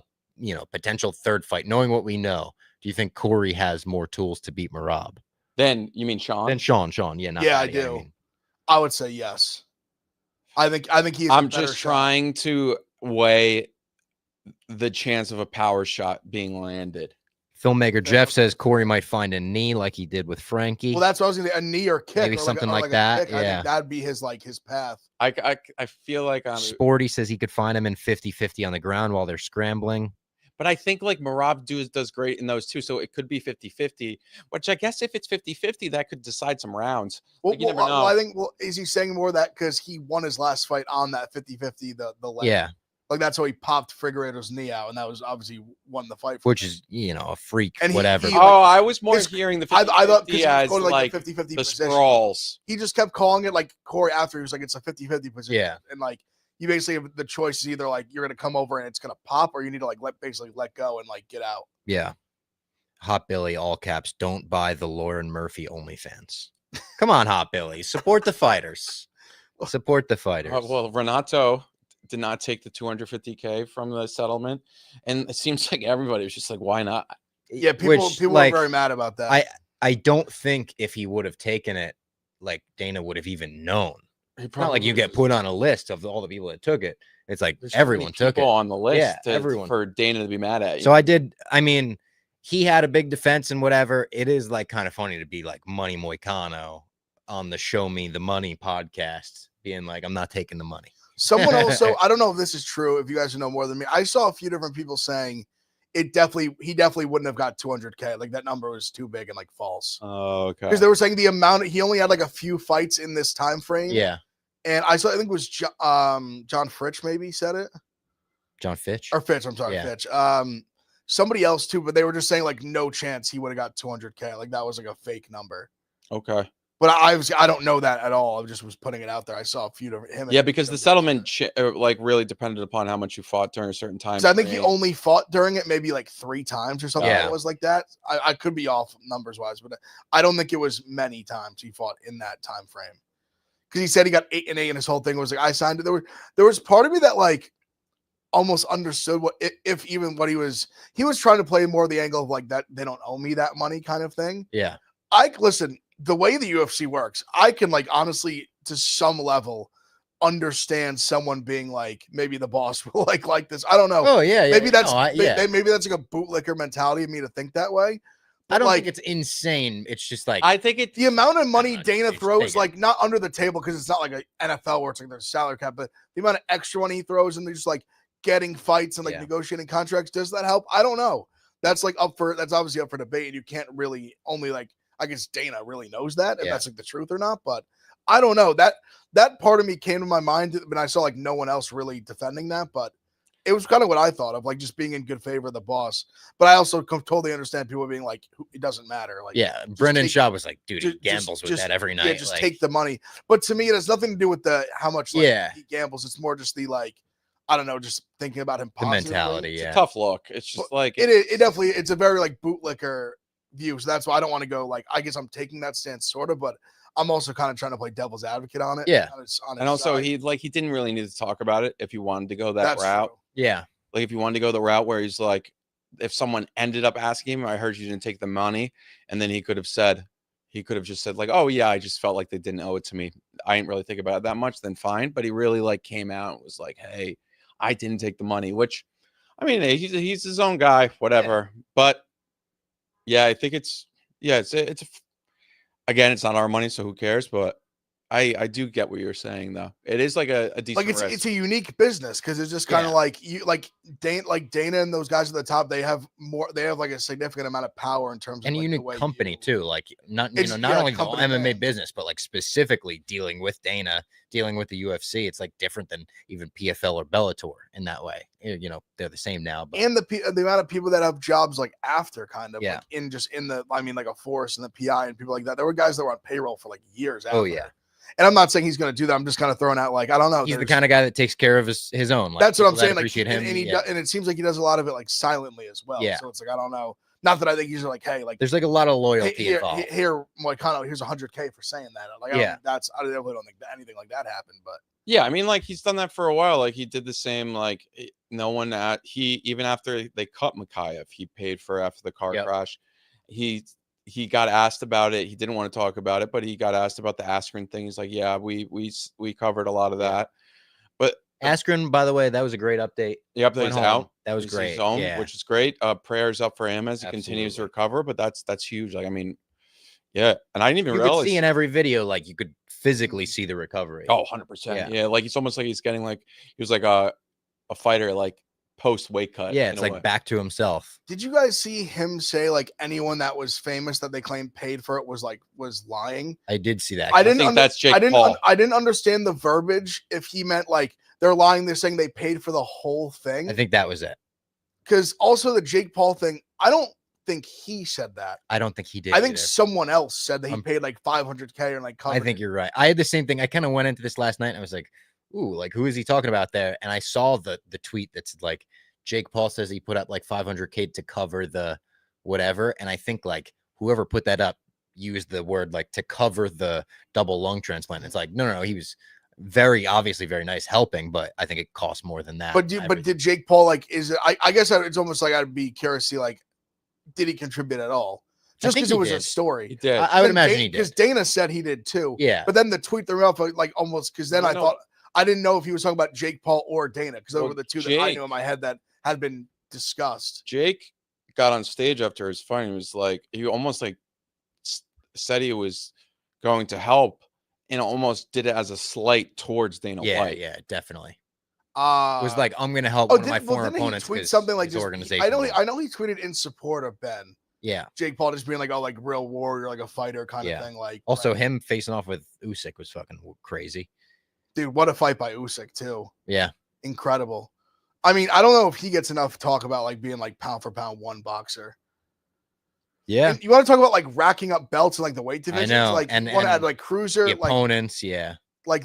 potential third fight, knowing what we know? Do you think Corey has more tools to beat Merab? Then you mean Sean? Then Sean, yeah, not yeah, Patty, I do. I would say yes. I think he's. I'm just trying to weigh the chance of a power shot being landed. Filmmaker Jeff says Corey might find a knee like he did with Frankie. Well, that's what I was going to say. A knee or kick. Maybe something like that. Yeah. I think that'd be his path. I feel like Sporty says he could find him in 50-50 on the ground while they're scrambling. But I think like Merab does great in those too. So it could be 50-50, which I guess if it's 50-50, that could decide some rounds. Well, you never know. I think, is he saying more of that because he won his last fight on that 50-50, the leg? Yeah. Like that's how he popped Figueiredo's knee out, and that was obviously won the fight. Which is, a freak, and whatever. I was more hearing the 50-50 I thought as like 50-50 the sprawls. He just kept calling it like Corey after he was like, it's a 50-50 position. Yeah. And like you basically have the choice is either like you're gonna come over and it's gonna pop, or you need to like let go and like get out. Yeah. Hot Billy, all caps, don't buy the Lauren Murphy OnlyFans. Come on, Hot Billy. Support the fighters. Support the fighters. Well, Renato did not take the $250K from the settlement, and it seems like everybody was just like, why not? Yeah, people were very mad about that. I don't think if he would have taken it, like Dana would have even known. He It's not like you get put on a list of all the people that took it. It's like There's so many everyone took it people on the list everyone. for Dana to be mad at you. So I mean, he had a big defense and whatever. It is like kind of funny to be like Money Moicano on the Show Me the Money podcast, being like, I'm not taking the money. Someone also, I don't know if this is true, if you guys know more than me. I saw a few different people saying he definitely wouldn't have got 200K. Like that number was too big and like false. Oh, okay. Because they were saying the amount, he only had like a few fights in this time frame. Yeah. And I think it was John Fitch maybe said it. John Fitch? Or Fitch, I'm sorry, Yeah. Fitch. Somebody else too, but they were just saying like no chance he would have got 200K. Like that was like a fake number. Okay. But I don't know that at all. I just was putting it out there. I saw a few different him. Yeah, because the settlement like really depended upon how much you fought during a certain time. So I think he only fought during it maybe like 3 times or something. Yeah. It was like that. I could be off numbers wise, but I don't think it was many times he fought in that time frame. Because he said he got 8 and 8, and his whole thing was like I signed it. There was part of me that like almost understood what if even what he was trying to play more of the angle of like that they don't owe me that money kind of thing. Yeah. Listen, the way the UFC works, I can like honestly to some level understand someone being like maybe the boss will like this. I don't know. Oh yeah. Maybe that's maybe that's like a bootlicker mentality of me to think that way. I don't like, think it's insane. It's just like I think it's the amount of money Dana it's throws, taken. like not under the table because it's not like an NFL where it's like there's salary cap, but the amount of extra money he throws and they're just like getting fights and like negotiating contracts. Does that help? I don't know. That's obviously up for debate. And you can't really only like, I guess Dana really knows that if that's like the truth or not, but I don't know. That part of me came to my mind when I saw like no one else really defending that, but it was kind of what I thought of, like just being in good favor of the boss. But I also totally understand people being like, it doesn't matter. Like, Brendan Shaw was like, dude, he gambles with that every night. Yeah, just take the money. But to me, it has nothing to do with how much he gambles. It's more just the like, I don't know, just thinking about him positively. The mentality, It's a tough look. It's just like it definitely it's a very like bootlicker view. So that's why I don't want to go like, I guess I'm taking that stance sort of, but I'm also kind of trying to play devil's advocate on it. Yeah. And also he didn't really need to talk about it if he wanted to go that route. True. Yeah. Like if you wanted to go the route where he's like, if someone ended up asking him, I heard you didn't take the money. And then he could have just said like, oh yeah, I just felt like they didn't owe it to me. I didn't really think about it that much, then fine. But he really like came out and was like, hey, I didn't take the money, which I mean, he's his own guy, whatever. Yeah. But yeah, I think it's again, it's not our money, so who cares? But I do get what you're saying though. It is like a decent like it's a unique business because it's just kind of like you like Dana and those guys at the top. They have like a significant amount of power in terms of a unique company too. Like not only the whole MMA business, but like specifically dealing with Dana, dealing with the UFC. It's like different than even PFL or Bellator in that way. You know, they're the same now. But and the amount of people that have jobs like after kind of like in the like a Force and the PI and people like that. There were guys that were on payroll for like years after. Oh yeah. And I'm not saying he's going to do that. I'm just kind of throwing out like, I don't know. He's the kind of guy that takes care of his own. Like, that's what I'm saying. Appreciate like, him. And it seems like he does a lot of it like silently as well. Yeah. So it's like, I don't know. Not that I think he's like, hey, like there's like a lot of loyalty involved. Here, like kind of here's $100K for saying that. Like, I definitely don't think that anything like that happened. But yeah, I mean, like he's done that for a while. Like he did the same. Like no one even after they cut Makayev, he paid for after the car crash. He got asked about it. He didn't want to talk about it, but he got asked about the Askren thing. He's like, yeah, we covered a lot of that. But Askren, by the way, that was a great update. The update's out. That was great. Which is great. Prayers up for him as he continues to recover. But that's huge. Like, I mean, yeah. And I didn't even realize. You could see in every video, like you could physically see the recovery. Oh, 100%. Yeah. Like it's almost like he's getting like he was like a fighter like post weight cut. Yeah, it's like back to himself. Did you guys see him say like anyone that was famous that they claimed paid for it was lying? I did see that. I think that's Jake Paul. I didn't understand the verbiage if he meant like they're lying, they're saying they paid for the whole thing. I think that was it. Because also the Jake Paul thing, I don't think he said that. I don't think he did. I think someone else said that he paid like $500K or like covered. I think you're right. I had the same thing. I kind of went into this last night and I was like, ooh, like who is he talking about there? And I saw the tweet that's like Jake Paul says he put up like $500K to cover the whatever. And I think like whoever put that up used the word like to cover the double lung transplant. It's like, no, he was very obviously very nice helping, but I think it costs more than that. But did Jake Paul like, is it, I guess it's almost like I'd be curious to see like, did he contribute at all? just think because it he was a did. story. He did. I would imagine he Because did. Dana said he did too. Yeah. But then the tweet threw me off like almost because then You I know- thought I didn't know if he was talking about Jake Paul or Dana because those Well, were the two that I Jake- knew in my head that had been discussed. Jake got on stage after his fight. He was like, he almost like said he was going to help, and almost did it as a slight towards Dana Yeah, White. yeah, definitely. It Was like, I'm going to help one of my former didn't he opponents tweet because something like his just, organization. I know he tweeted in support of Ben. Yeah. Jake Paul just being like, oh, like real warrior, like a fighter kind Yeah. of thing. Like Also, right. him facing off with Usyk was fucking crazy. Dude, what a fight by Usyk too. Yeah. Incredible. I mean, I don't know if he gets enough talk about like being like pound for pound one boxer. Yeah. And you want to talk about like racking up belts in like the weight divisions? know. Like And- you want to and add like cruiser, The like opponents, yeah. I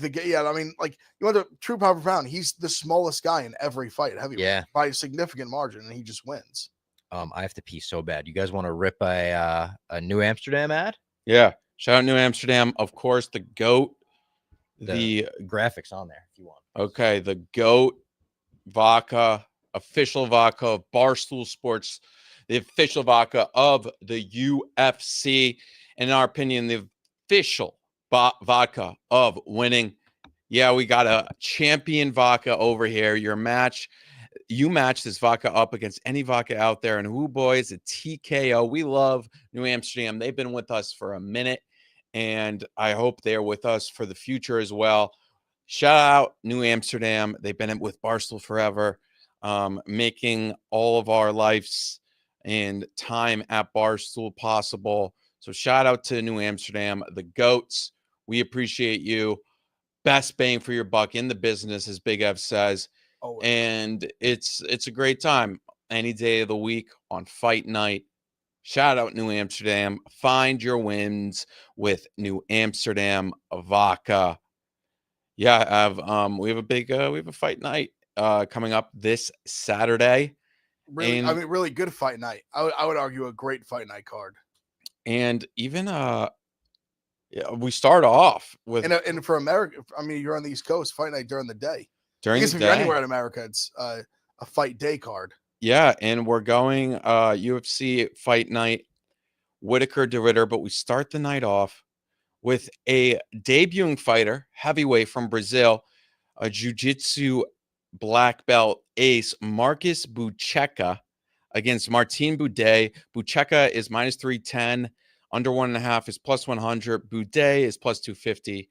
mean, like you want the true pound for pound. He's the smallest guy in every fight, heavyweight, Yeah. by a significant margin, and he just wins. I have to pee so bad. You guys want to rip a New Amsterdam ad? Yeah. Shout out New Amsterdam. Of course, the GOAT. The graphics on there if you want. Okay, the GOAT vodka, official vodka of Barstool Sports, the official vodka of the UFC, and in our opinion, the official vodka of winning. Yeah, we got a champion vodka over here. You match this vodka up against any vodka out there, and who boys, a TKO. We love New Amsterdam. They've been with us for a minute, and I hope they're with us for the future as well. Shout out New Amsterdam. They've been with Barstool forever, making all of our lives and time at Barstool possible. So shout out to New Amsterdam, the GOATs. We appreciate you. Best bang for your buck in the business, as Big Ev says. Oh, And it's a great time any day of the week on fight night. Shout out New Amsterdam. Find your wins with New Amsterdam vodka. Yeah, we have a fight night coming up this Saturday. really, and- I mean, really good fight night. I would argue a great fight night card. And even we start off with And for America, I mean, you're on the East Coast, fight night during the day. I during guess the if you're day. anywhere in America, it's a fight day card. Yeah, and we're going UFC fight night, Whitaker DeRitter, but we start the night off with a debuting fighter, heavyweight from Brazil, a jiu-jitsu black belt ace, Marcus Buchecha, against Martin Boudet. Buchecha is minus 310, under 1.5 is plus 100. Boudet is plus 250.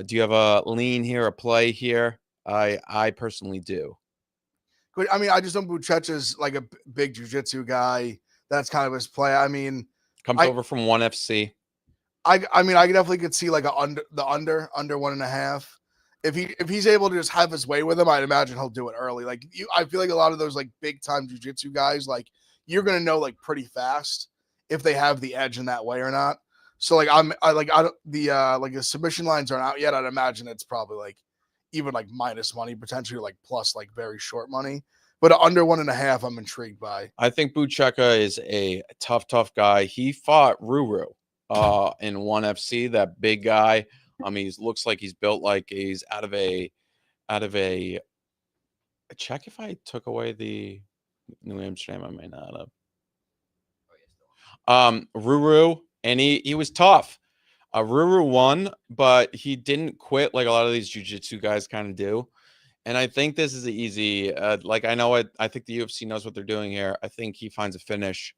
Do you have a lean here, a play here? I personally do. I mean, I just know Buchecha's like a big jiu-jitsu guy. That's kind of his play. I mean, Comes over from 1FC. I mean, I definitely could see like under 1.5. If he's able to just have his way with him, I'd imagine he'll do it early. Like I feel like a lot of those like big time jiu-jitsu guys, like you're gonna know like pretty fast if they have the edge in that way or not. So like the submission lines aren't out yet. I'd imagine it's probably like even like minus money, potentially like plus like very short money. But under 1.5, I'm intrigued by. I think Buchecha is a tough guy. He fought Ruru in 1FC, that big guy. He looks like he's built like he's out of a check. If I took away the New Amsterdam, I may not have. Ruru, and he was tough. Ruru won, but he didn't quit like a lot of these jiu-jitsu guys kind of do. And I think this is easy. I think the UFC knows what they're doing here. I think he finds a finish.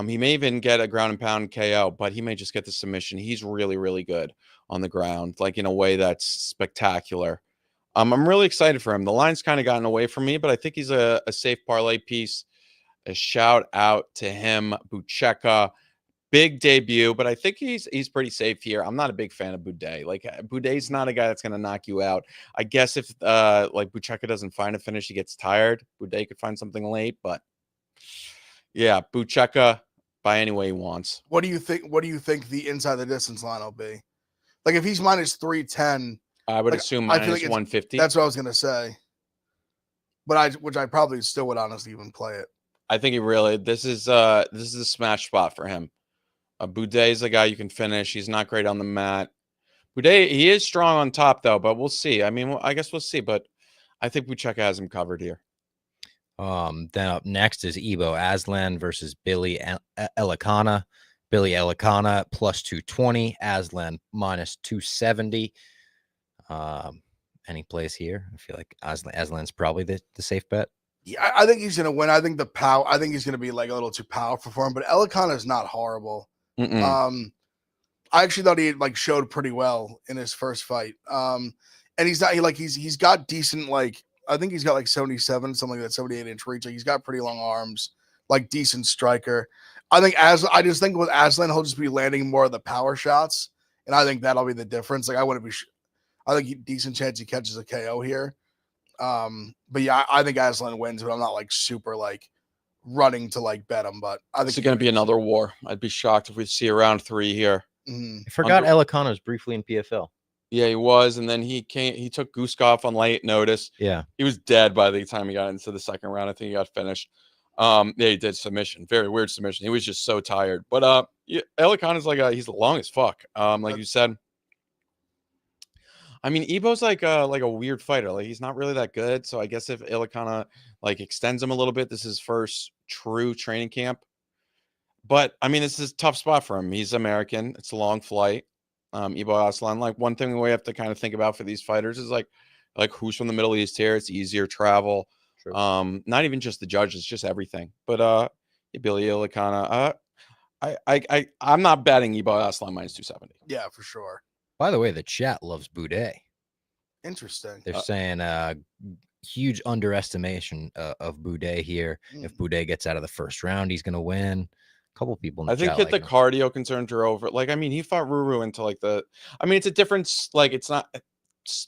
He may even get a ground and pound KO, but he may just get the submission. He's really, really good on the ground, like in a way that's spectacular. I'm really excited for him. The line's kind of gotten away from me, but I think he's a safe parlay piece. A shout out to him, Buchecha. Big debut, but I think he's pretty safe here. I'm not a big fan of Boudet. Like Boudet's not a guy that's going to knock you out. I guess if like Buchecha doesn't find a finish, he gets tired. Boudet could find something late, but yeah, Buchecha by any way he wants. What do you think the inside the distance line will be? Like if he's minus 310, I would like, assume I feel minus like 150. That's what I was gonna say. But which I probably still would honestly even play it. I think this is a smash spot for him. Boudet is a guy you can finish. He's not great on the mat. Boudet, he is strong on top though, but we'll see. I mean, I guess we'll see, but I think Buchecha has him covered here. Then up next is Ibo Aslan versus Billy Elikana. Billy Elikana plus 220. Aslan minus 270. Any place here? I feel like Aslan's probably the safe bet. Yeah, I think he's gonna win. I think I think he's gonna be like a little too powerful for him. But Elikana is not horrible. Mm-mm. I actually thought he like showed pretty well in his first fight. And he's not he's got decent, like I think he's got like 77, something like that, 78-inch reach. Like he's got pretty long arms, like decent striker. I just think with Aslan, he'll just be landing more of the power shots, and I think that'll be the difference. Like I think decent chance he catches a KO here. But yeah, I think Aslan wins, but I'm not like super like running to like bet him. But I think It's going to be another war. I'd be shocked if we see a round 3 here. I forgot Elikana was briefly in PFL. Yeah, he was, and then he took Guskov on late notice. Yeah, he was dead by the time he got into the second round. I think he got finished. Yeah, he did submission. Very weird submission. He was just so tired. But yeah, Elikana is like he's long as fuck. Like you said. I mean, Ebo's like a weird fighter. Like he's not really that good. So I guess if Elikana like extends him a little bit, this is his first true training camp. But I mean, this is a tough spot for him. He's American. It's a long flight. Ebo Aslan. Like one thing we have to kind of think about for these fighters is like who's from the Middle East here. It's easier travel. True. Not even just the judges, just everything. But Billy Elikana. I'm not betting Ebo Aslan minus 270. Yeah, for sure. By the way, the chat loves Boudet. Interesting. They're saying huge underestimation of Boudet here. If Boudet gets out of the first round, he's going to win. A couple people in the I think chat that the cardio concerns are over. Like, I mean, he fought Ruru into like it's a different, like, it's not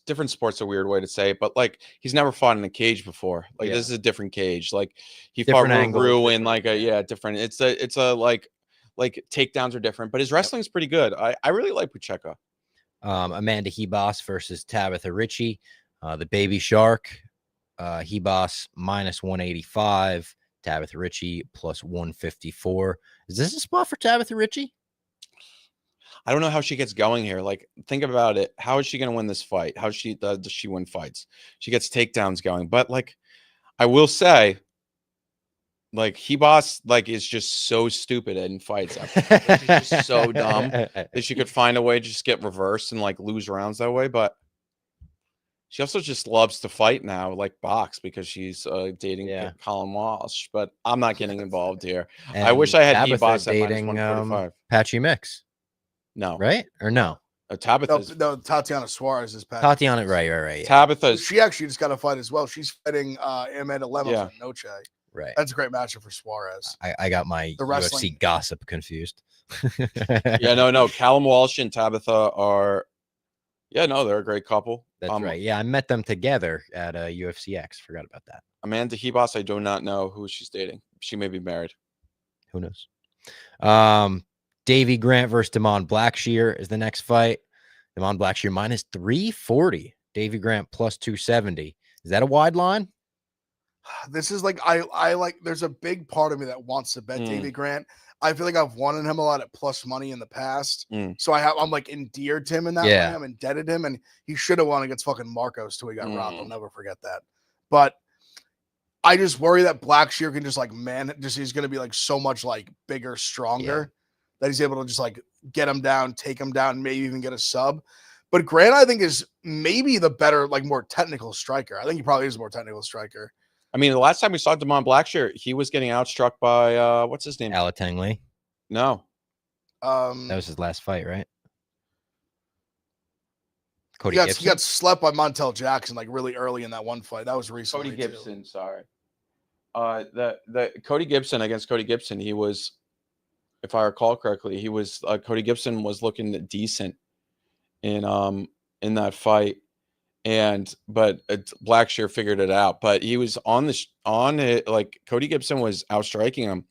different sports, a weird way to say it, but like he's never fought in a cage before. Like this is a different cage. Like he different fought angles, Ruru in like different. It's a like takedowns are different, but his wrestling is pretty good. I really like Pucheka. Amanda Hebos versus Tabitha Ritchie. The Baby Shark. Hebos minus 185. Tabitha Ritchie plus 154. Is this a spot for Tabitha Ritchie? I don't know how she gets going here. Like, think about it. How is she going to win this fight? How does she win fights? She gets takedowns going. But like, I will say, like Hebos like is just so stupid in fights. Like, she's just so dumb that she could find a way to just get reversed and like lose rounds that way. But she also just loves to fight now, like box, because she's dating Colin Walsh. But I'm not getting involved here. And I wish I had Tabitha Hebos at dating minus 145. Patchy Mix. No, right or no? Tabitha's no, Tatiana Suarez is Patchy. Tatiana, right. Yeah. Tabitha's. She actually just got a fight as well. She's fighting Amanda Lemos and Noche. Right. That's a great matchup for Suarez. I got my UFC gossip confused. No. Callum Walsh and Tabitha are. Yeah, no, they're a great couple. That's right. Yeah, I met them together at UFC X. Forgot about that. Amanda Hebos, I do not know who she's dating. She may be married. Who knows? Davey Grant versus Damon Blackshear is the next fight. Damon Blackshear minus 340. Davey Grant plus 270. Is that a wide line? This is like I like. There's a big part of me that wants to bet Davey Grant. I feel like I've won him a lot at plus money in the past, so I'm like endeared to him in that way. I'm indebted him, and he should have won against fucking Marcos till he got robbed. I'll never forget that. But I just worry that Blackshear can just like he's going to be like so much like bigger, stronger that he's able to just like get him down, take him down, maybe even get a sub. But Grant, I think, is maybe the better, like more technical striker. I think he probably is a more technical striker. I mean, the last time we saw Damon Blackshear, he was getting outstruck by what's his name? Alateng Lee. No. That was his last fight, right? Cody Gibson. Gibson. He got slept by Montel Jackson like really early in that one fight. That was recently. Cody Gibson, sorry. The Cody Gibson against Cody Gibson, he was, if I recall correctly, he was Cody Gibson was looking decent in that fight. But Blackshear figured it out. But he was on it, like Cody Gibson was outstriking him.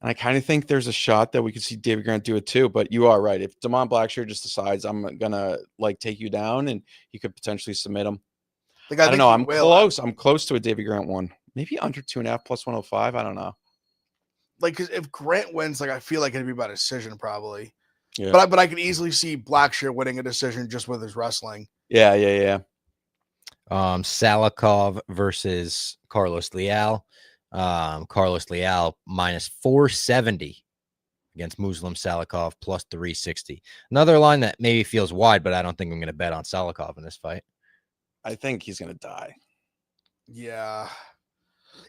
And I kind of think there's a shot that we could see David Grant do it too. But you are right. If Damon Blackshear just decides I'm gonna like take you down, and he could potentially submit him. Like, I don't know. I'm close. I'm close to a David Grant one. Maybe under 2.5 plus 105. I don't know. Like, because if Grant wins, like I feel like it'd be by decision probably. Yeah. But I could easily see Blackshear winning a decision just with his wrestling. Yeah. Salikov versus Carlos Leal. Carlos Leal minus 470 against Muslim Salikov plus 360. Another line that maybe feels wide, but I don't think I'm going to bet on Salikov in this fight. I think he's gonna die. Yeah.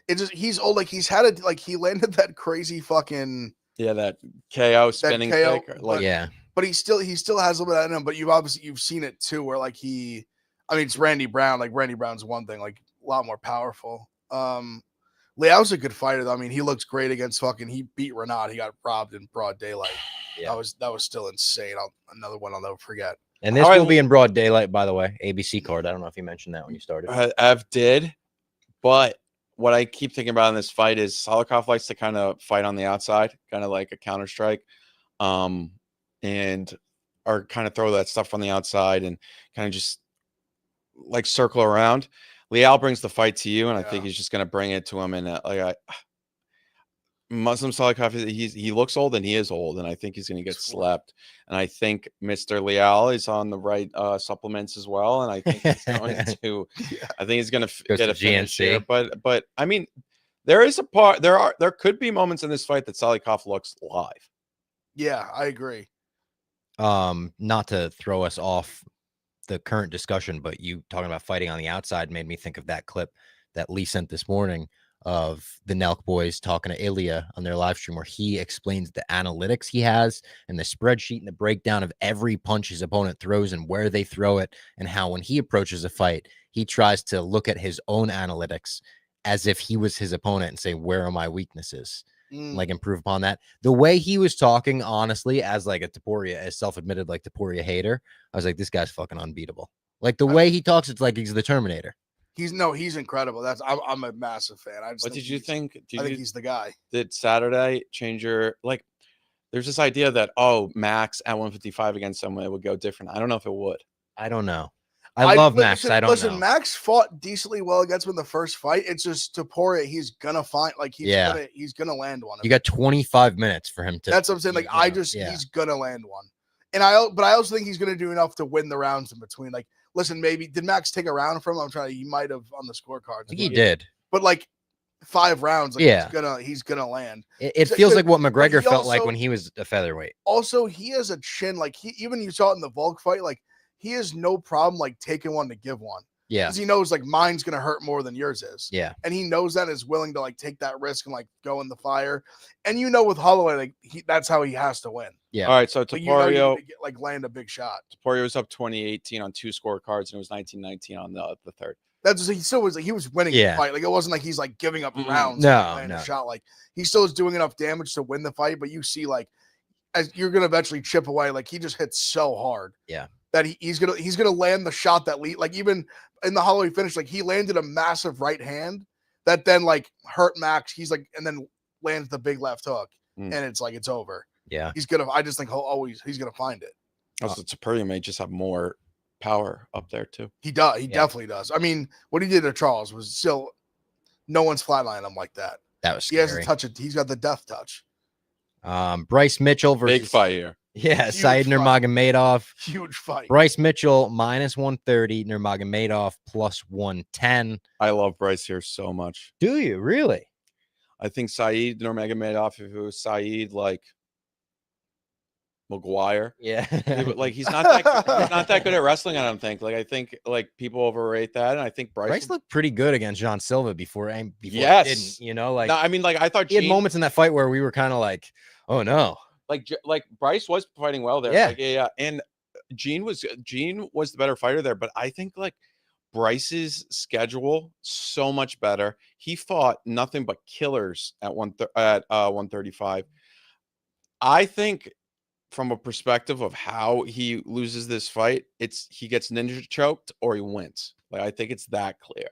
It's just he's old. Like he's had it. Like he landed that crazy fucking that KO spinning KO, kick. Like Yeah. But he still has a little bit in him. But you've seen it too, where like it's Randy Brown. Like Randy Brown's one thing, like a lot more powerful. Leao's a good fighter though. I mean, he looks great against he beat Renat. He got robbed in broad daylight. Yeah. That was still insane. Another one I'll never forget. And this will be in broad daylight, by the way. ABC card. I don't know if you mentioned that when you started. Ev did, but what I keep thinking about in this fight is Salikov likes to kind of fight on the outside, kind of like a counter strike, and or kind of throw that stuff on the outside and kind of just like circle around. Leal brings the fight to you, and I think he's just going to bring it to him. And Muslim Salikov, he looks old and he is old, and I think he's going to get slept. And I think Mr. Leal is on the right supplements as well, and I think he's going to. I think he's going to get a finish here. But I mean, there is a part. There could be moments in this fight that Salikov looks live. Yeah, I agree. Not to throw us off the current discussion, but you talking about fighting on the outside made me think of that clip that Lee sent this morning of the Nelk boys talking to Ilya on their live stream, where he explains the analytics he has and the spreadsheet and the breakdown of every punch his opponent throws and where they throw it, and how when he approaches a fight, he tries to look at his own analytics as if he was his opponent and say, where are my weaknesses? Like improve upon that. The way he was talking, honestly, as like a Topuria, as self-admitted like Topuria hater, I was like, this guy's fucking unbeatable. Like the way he talks, it's like he's the Terminator. He's incredible. I'm a massive fan. What did you think? I think he's the guy. Did Saturday change your like? There's this idea that Max at 155 against someone would go different. I don't know if it would. I don't know. I love Max. I don't know. Max fought decently well against him in the first fight. It's just Topuria. He's gonna find he's gonna land one. You got 25 minutes for him to. That's what I'm saying. Like he's gonna land one. And I also think he's gonna do enough to win the rounds in between. Like, listen, maybe did Max take a round from him? He might have on the scorecards. He did. But like 5 rounds, he's gonna land. It feels like what McGregor felt like when he was a featherweight. Also, he has a chin. Like even you saw it in the Volk fight. Like he has no problem like taking one to give one. Yeah, because he knows like mine's gonna hurt more than yours is. Yeah, and he knows that, is willing to like take that risk and like go in the fire. And with Holloway, like that's how he has to win. Yeah. All right, so Topuria land a big shot. Topuria was up 20-18 on 2 scorecards, and it was 19-19 on the third. That's he still was. He was winning the fight. Like it wasn't like he's like giving up rounds. A shot. Like he still is doing enough damage to win the fight. But you see, like as you're gonna eventually chip away. Like he just hits so hard. Yeah. That he's gonna land the shot that like even in the Holloway finish, like he landed a massive right hand that then like hurt Max. He's like, and then lands the big left hook, and it's like it's over. Yeah, I just think he's gonna find it. Also, Topuria may just have more power up there too. He does. He definitely does. I mean, what he did to Charles was still no one's flatlining him like that. That was scary. He has a touch. He's got the death touch. Bryce Mitchell versus big fight here. Yeah, Said Nurmagomedov. Huge fight. Bryce Mitchell minus 130, Nurmagomedov plus 110. I love Bryce here so much. Do you really? I think Said Nurmagomedov, if it was Said like McGuire, he's not that good at wrestling. I don't think. Like I think like people overrate that, and I think Bryce looked pretty good against John Silva before he didn't. Like no, I mean, like I thought he had moments in that fight where we were kind of like, oh no. Like Bryce was fighting well there. Yeah. And Gene was the better fighter there, but I think like Bryce's schedule so much better. He fought nothing but killers at 135. I think from a perspective of how he loses this fight, he gets ninja choked or he wins. Like I think it's that clear.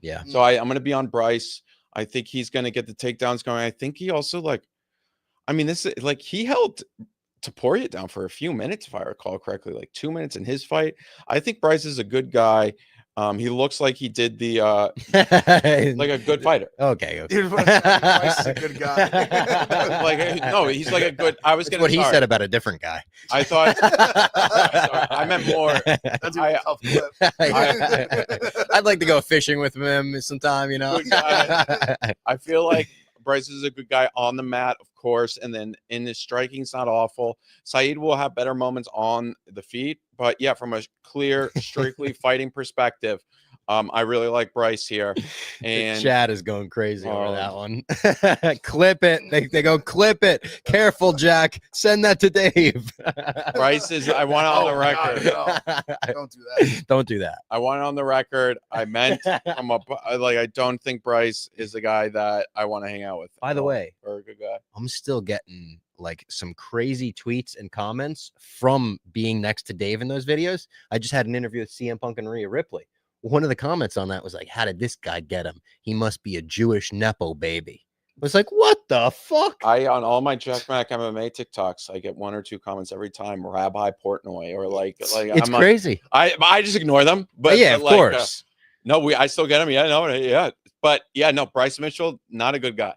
Yeah. So I'm going to be on Bryce. I think he's going to get the takedowns going. I think he also this is like he held Topuria down for a few minutes, if I recall correctly, like 2 minutes in his fight. I think Bryce is a good guy. He looks like he did the like a good fighter. Okay. Bryce is a good guy. No, he's like a good. I was what he said about a different guy. I thought I meant more. That's a tough clip. I'd like to go fishing with him sometime. I feel like Bryce is a good guy on the mat, of course, and then in his striking's not awful. Saeed will have better moments on the feet, but yeah, from a clear, strictly fighting perspective, I really like Bryce here. And the chat is going crazy over that one. Clip it. They go clip it. Careful, Jack. Send that to Dave. Bryce is. I want it on the record. God, no. Don't do that. Don't do that. I want it on the record. I meant from a like. I don't think Bryce is the guy that I want to hang out with. By the way, or a good guy. I'm still getting like some crazy tweets and comments from being next to Dave in those videos. I just had an interview with CM Punk and Rhea Ripley. One of the comments on that was like, how did this guy get him? He must be a Jewish Nepo baby. I was like, what the fuck? On all my Jack Mac MMA TikToks, I get 1 or 2 comments every time, Rabbi Portnoy, or like it's I'm crazy. I just ignore them. But yeah, of course. No, I still get them. Yeah, no, yeah. But yeah, no, Bryce Mitchell, not a good guy.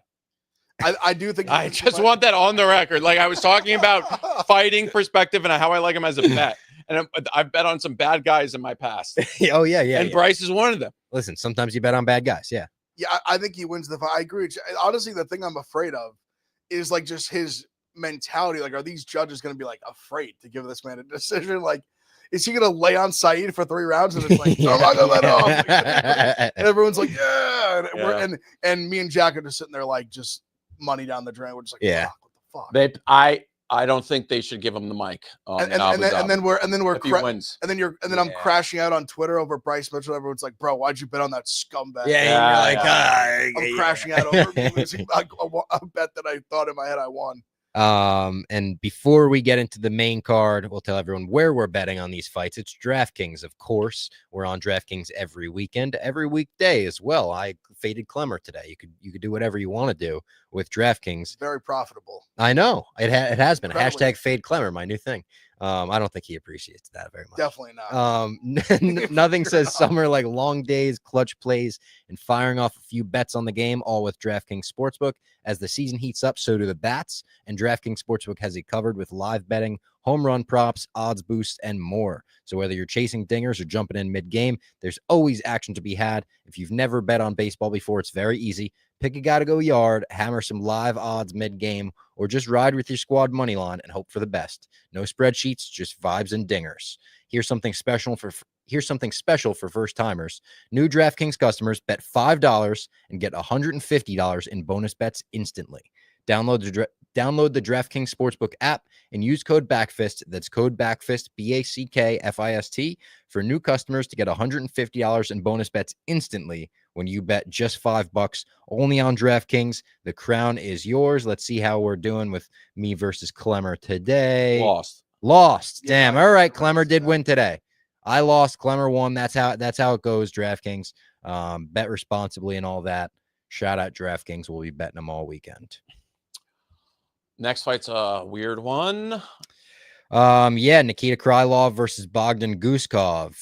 I do think I just want that on the record. Like I was talking about fighting perspective and how I like him as a bet. And I've bet on some bad guys in my past. Oh, yeah. And Bryce is one of them. Listen, sometimes you bet on bad guys. Yeah. Yeah, I think he wins the fight. I agree. Honestly, the thing I'm afraid of is like just his mentality. Like, are these judges going to be like afraid to give this man a decision? Like, is he going to lay on Saeed for 3 rounds and it's like, I'm not going to let off? And everyone's like, yeah. And me and Jack are just sitting there like just money down the drain. We're just like, yeah, what the fuck? I don't think they should give him the mic. And then we're I'm Yeah. crashing out on Twitter over Bryce Mitchell. Everyone's like, bro, why'd you bet on that scumbag? Yeah, you're like, I'm crashing out over losing a bet that I thought in my head I won. And before we get into the main card, we'll tell everyone where we're betting on these fights. It's DraftKings, of course. We're on DraftKings every weekend, every weekday as well. I faded Clemmer today. You could do whatever you want to do with DraftKings. Very profitable. I know it has been. Incredibly. Hashtag fade Clemmer, my new thing. I don't think he appreciates that very much. Definitely not. Nothing says summer like long days, clutch plays, and firing off a few bets on the game, all with DraftKings Sportsbook. As the season heats up, so do the bats, and DraftKings Sportsbook has you covered with live betting, home run props, odds boosts, and more. So whether you're chasing dingers or jumping in mid-game, there's always action to be had. If you've never bet on baseball before, it's very easy. Pick a guy to go yard, hammer some live odds mid-game, or just ride with your squad money line and hope for the best. No spreadsheets, just vibes and dingers. Here's something special for first-timers. New DraftKings customers bet $5 and get $150 in bonus bets instantly. Download the DraftKings Sportsbook app and use code BACKFIST. That's code BACKFIST, BACKFIST, for new customers to get $150 in bonus bets instantly when you bet just $5 only on DraftKings. The crown is yours. Let's see how we're doing with me versus Clemmer today. Lost. Damn. Yeah, all right, Clemmer did win today. I lost. Clemmer won. That's how it goes. DraftKings. Bet responsibly and all that. Shout out DraftKings. We'll be betting them all weekend. Next fight's a weird one. Yeah, Nikita Krylov versus Bogdan Guskov.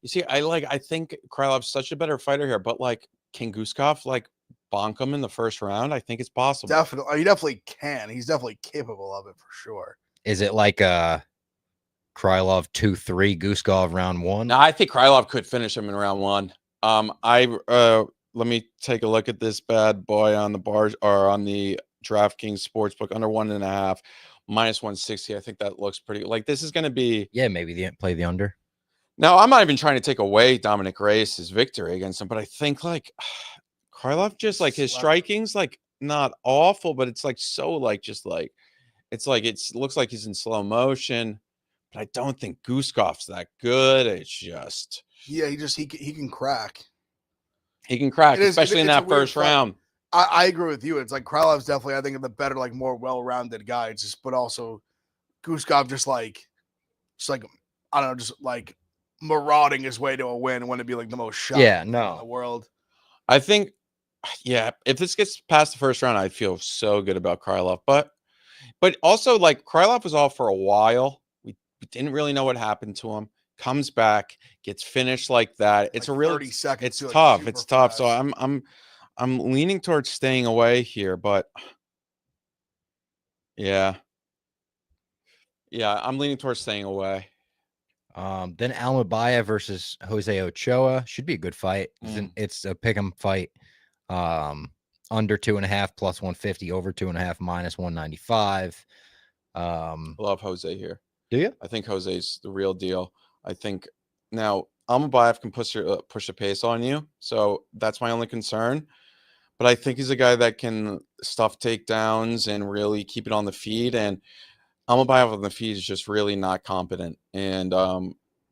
You see, I think Krylov's such a better fighter here, but like, can Guskov like bonk him in the first round? I think it's possible. Definitely, he definitely can. He's definitely capable of it for sure. Is it like Krylov 2-3, Guskov round 1? No, I think Krylov could finish him in round 1. Let me take a look at this bad boy on the bars or on the DraftKings Sportsbook under 1.5, -160. I think that looks pretty. Like this is going to be. Yeah, maybe play the under. Now I'm not even trying to take away Dominic Reyes' victory against him, but I think like Krylov just like his striking's like not awful, but it's like so like just like it's like it looks like he's in slow motion. But I don't think Guskov's that good. It's just he can crack. He can crack, especially in that first round. I agree with you. It's like Krylov's definitely, I think, the better, like more well-rounded guy. It's just, but also Guskov just like I don't know, just like marauding his way to a win. Wouldn't it be like the most shocking in the world? I think, yeah, if this gets past the first round, I feel so good about Krylov. But also like Krylov was off for a while. We didn't really know what happened to him. Comes back, gets finished like that. It's like a real 30 seconds. It's tough. It's tough. So I'm leaning towards staying away here, but yeah, I'm leaning towards staying away. Then Almabaya versus Jose Ochoa should be a good fight. It's a pick'em fight. Under 2.5 plus 150, over 2.5 minus 195. I love Jose here. Do you? I think Jose's the real deal. I think now Almabayev can push the pace on you, so that's my only concern. But I think he's a guy that can stuff takedowns and really keep it on the feet. And Almabayev on the feet is just really not competent. And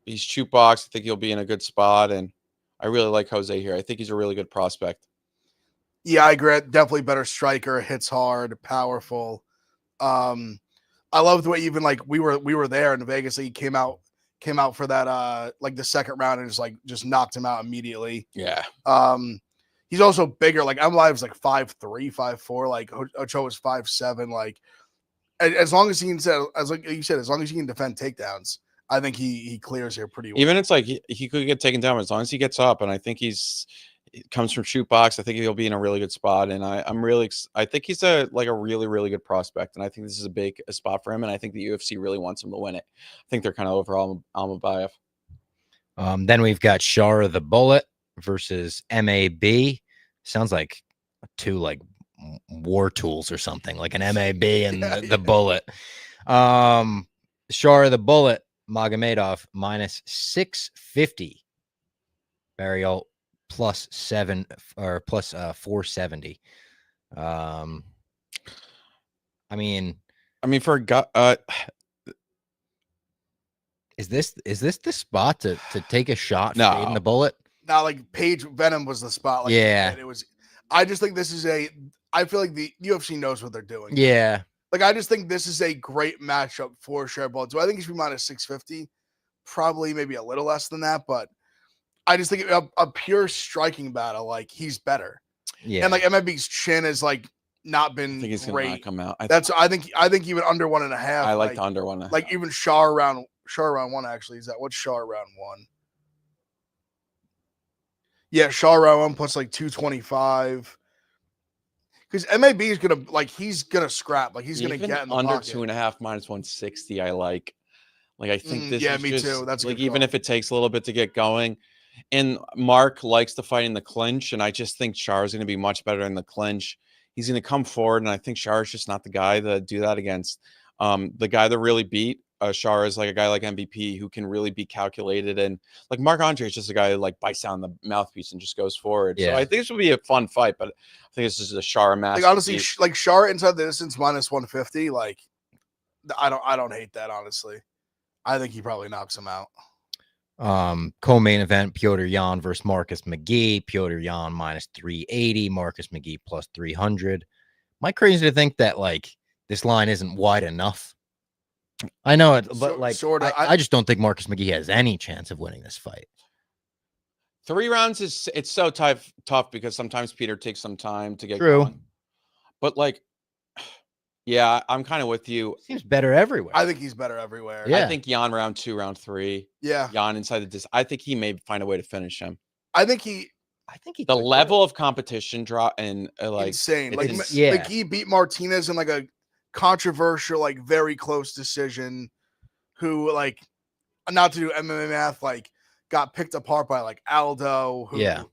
he's shoot box. I think he'll be in a good spot. And I really like Jose here. I think he's a really good prospect. Yeah, I agree. Definitely better striker, hits hard, powerful. I love the way even like we were there in Vegas. He came out for that like the second round and just knocked him out immediately. Yeah. He's also bigger. Like Almabayev's like 5'3", 5'4". Like Ochoa is 5'7". Like as long as he can, as like you said, as long as he can defend takedowns, I think he clears here pretty well. Even it's like he could get taken down as long as he gets up, and I think it comes from shoot box. I think he'll be in a really good spot, and I think he's a really, really good prospect, and I think this is a spot for him, and I think the UFC really wants him to win it. I think they're kind of over Almabayev. Then we've got Shara the Bullet versus MAB. Sounds like two like war tools or something, like an MAB and the Bullet. Shara the Bullet, Magomedov minus 650. Burial plus 7 or plus 470. I mean for a guy, is this the spot to take a shot No. fading the Bullet? Now, like Page Venom was the spot. Like, Yeah. it was. I just think this is I feel like the UFC knows what they're doing. Yeah. Like, I just think this is a great matchup for Sharaball. Do I think he should be minus 650? Probably, maybe a little less than that, but I just think a pure striking battle, like he's better. Yeah. And like MMB's chin has like not been I think he's great. gonna come out. I think even under 1.5. I like the under 1.5. Like even Shar round 1 actually is that what's Shar round 1? Yeah, Shar round 1 plus like 225. Because MAB is he's gonna scrap. Like he's gonna get in the under pocket. 2.5 minus 160. I like. I think this. Yeah, is me just, too. That's like even if it takes a little bit to get going. And Mark likes to fight in the clinch, and I just think Shar is going to be much better in the clinch. He's going to come forward, and I think Shar is just not the guy to do that against. The guy that really beat Shar is like a guy like MVP who can really be calculated, and like Mark Andre is just a guy who like bites down the mouthpiece and just goes forward. Yeah. So I think this will be a fun fight, but I think this is a Shar match. Like honestly, like Shar inside the distance minus 150. Like I don't hate that honestly. I think he probably knocks him out. Co-main event, Piotr Jan versus Marcus McGee. Piotr Jan minus 380, Marcus McGee plus 300. Am I crazy to think that like this line isn't wide enough? I know it, but I just don't think Marcus McGee has any chance of winning this fight. 3 rounds it's so tough because sometimes Peter takes some time to get True. going. But like, yeah, I'm kind of with you. Seems better everywhere. I think he's better everywhere. Yeah. I think Jan round 2, round 3. Yeah. Jan inside the dis. I think he may find a way to finish him. I think he the level of competition drop and like insane. Like yeah. McGee beat Martinez in like a controversial, like very close decision. Who like not to do MMA math, like got picked apart by like Aldo. Who, Yeah.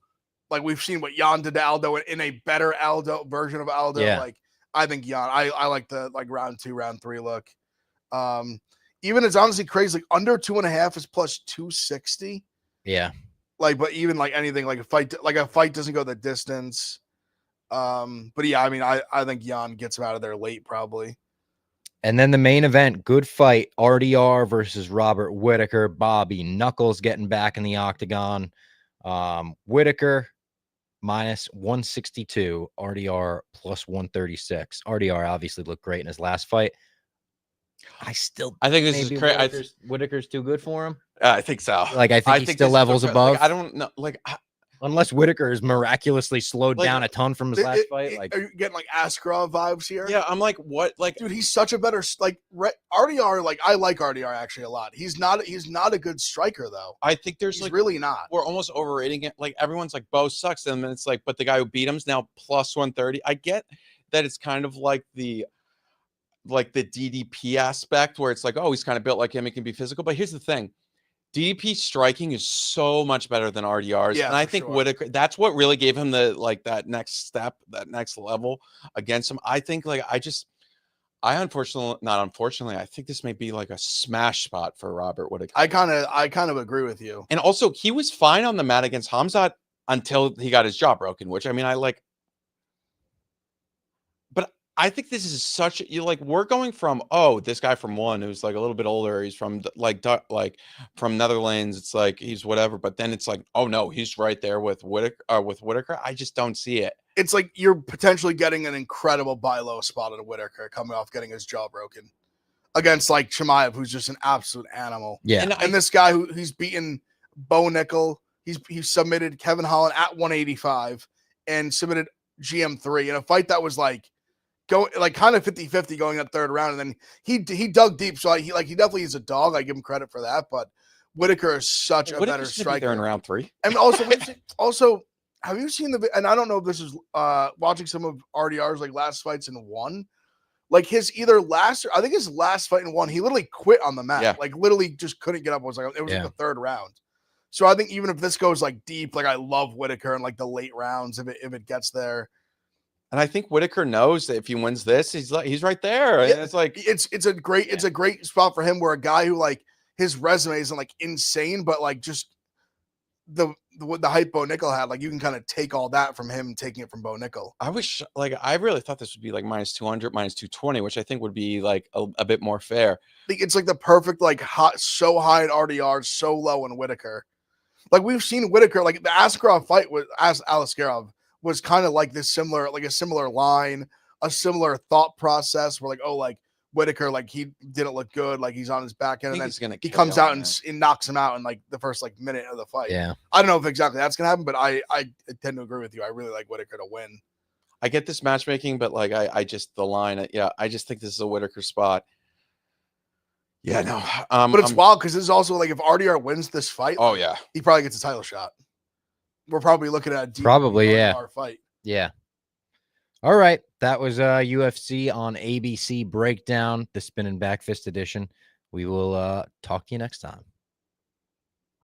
Like we've seen what Jan did to Aldo in a better Aldo version of Aldo. Yeah. Like I think Jan. I like the like round 2, round 3 look. Even it's honestly crazy. Like under 2.5 is plus 260. Yeah. Like, but even like anything, like a fight doesn't go the distance. But yeah, I mean, I think Jan gets him out of there late, probably. And then the main event, good fight, RDR versus Robert Whittaker. Bobby Knuckles getting back in the octagon. Whittaker minus 162, RDR plus 136. RDR obviously looked great in his last fight. I think this is crazy. Whittaker's too good for him. I think so. Like I think he still levels above. Like, I don't know. Like unless Whittaker is miraculously slowed down a ton from his last fight. Like, are you getting like Askarov vibes here? Yeah, I'm like, what? Like, dude, he's such a better RDR. Like, I like RDR actually a lot. He's not a good striker though. I think he's really not. We're almost overrating it. Like everyone's like, Bo sucks, and then it's like, but the guy who beat him's now plus 130. I get that it's kind of like the DDP aspect where it's like, oh, he's kind of built like him. He can be physical. But here's the thing. DDP striking is so much better than RDR's. Yeah, and I for think sure. Whitaker, that's what really gave him the that next step, that next level against him. I think I think this may be like a smash spot for Robert Whitaker. I kind of agree with you. And also, he was fine on the mat against Hamzat until he got his jaw broken, which I mean, but I think this is such we're going from this guy from one who's like a little bit older, he's from from Netherlands, it's like he's whatever, but then it's like, oh no, he's right there with Whitaker. I just don't see it. It's like you're potentially getting an incredible buy low spot at a Whitaker coming off getting his jaw broken against like Chimaev, who's just an absolute animal. Yeah. And this guy he's beaten Bo Nickel, he's submitted Kevin Holland at 185 and submitted GM3 in a fight that was like kind of 50-50 going that third round, and then he dug deep. So he definitely is a dog. I give him credit for that. But Whitaker is such a better striker. There in round 3. And also, have you seen and I don't know if this is watching some of RDR's like last fights in one, like his last fight in one, he literally quit on the mat. Yeah. Like literally just couldn't get up. It was like the third round. So I think even if this goes like deep, like I love Whitaker in like the late rounds if it gets there. And I think Whitaker knows that if he wins this, he's right there. Yeah, and it's like it's a great spot for him, where a guy who like his resume isn't like insane, but like just the hype Bo Nickel had, like you can kind of take all that from him, taking it from Bo Nickel. I really thought this would be like -200, -220, which I think would be like a bit more fair. I think it's like the perfect like so high in RDR, so low in Whitaker. Like we've seen Whitaker, like the Askarov fight with Askarov was kind of like a similar line, a similar thought process. Where like Whitaker, like he didn't look good, like he's on his back end, and then he comes out and knocks him out in like the first like minute of the fight. Yeah, I don't know if exactly that's gonna happen, but I tend to agree with you. I really like Whitaker to win. I get this matchmaking, but like I just the line, I just think this is a Whitaker spot. Yeah, no, but it's wild because this is also like if RDR wins this fight, oh yeah, he probably gets a title shot. We're probably looking at a RDR fight. Yeah. All right. That was UFC on ABC breakdown, the Spin and Back Fist edition. We will talk to you next time.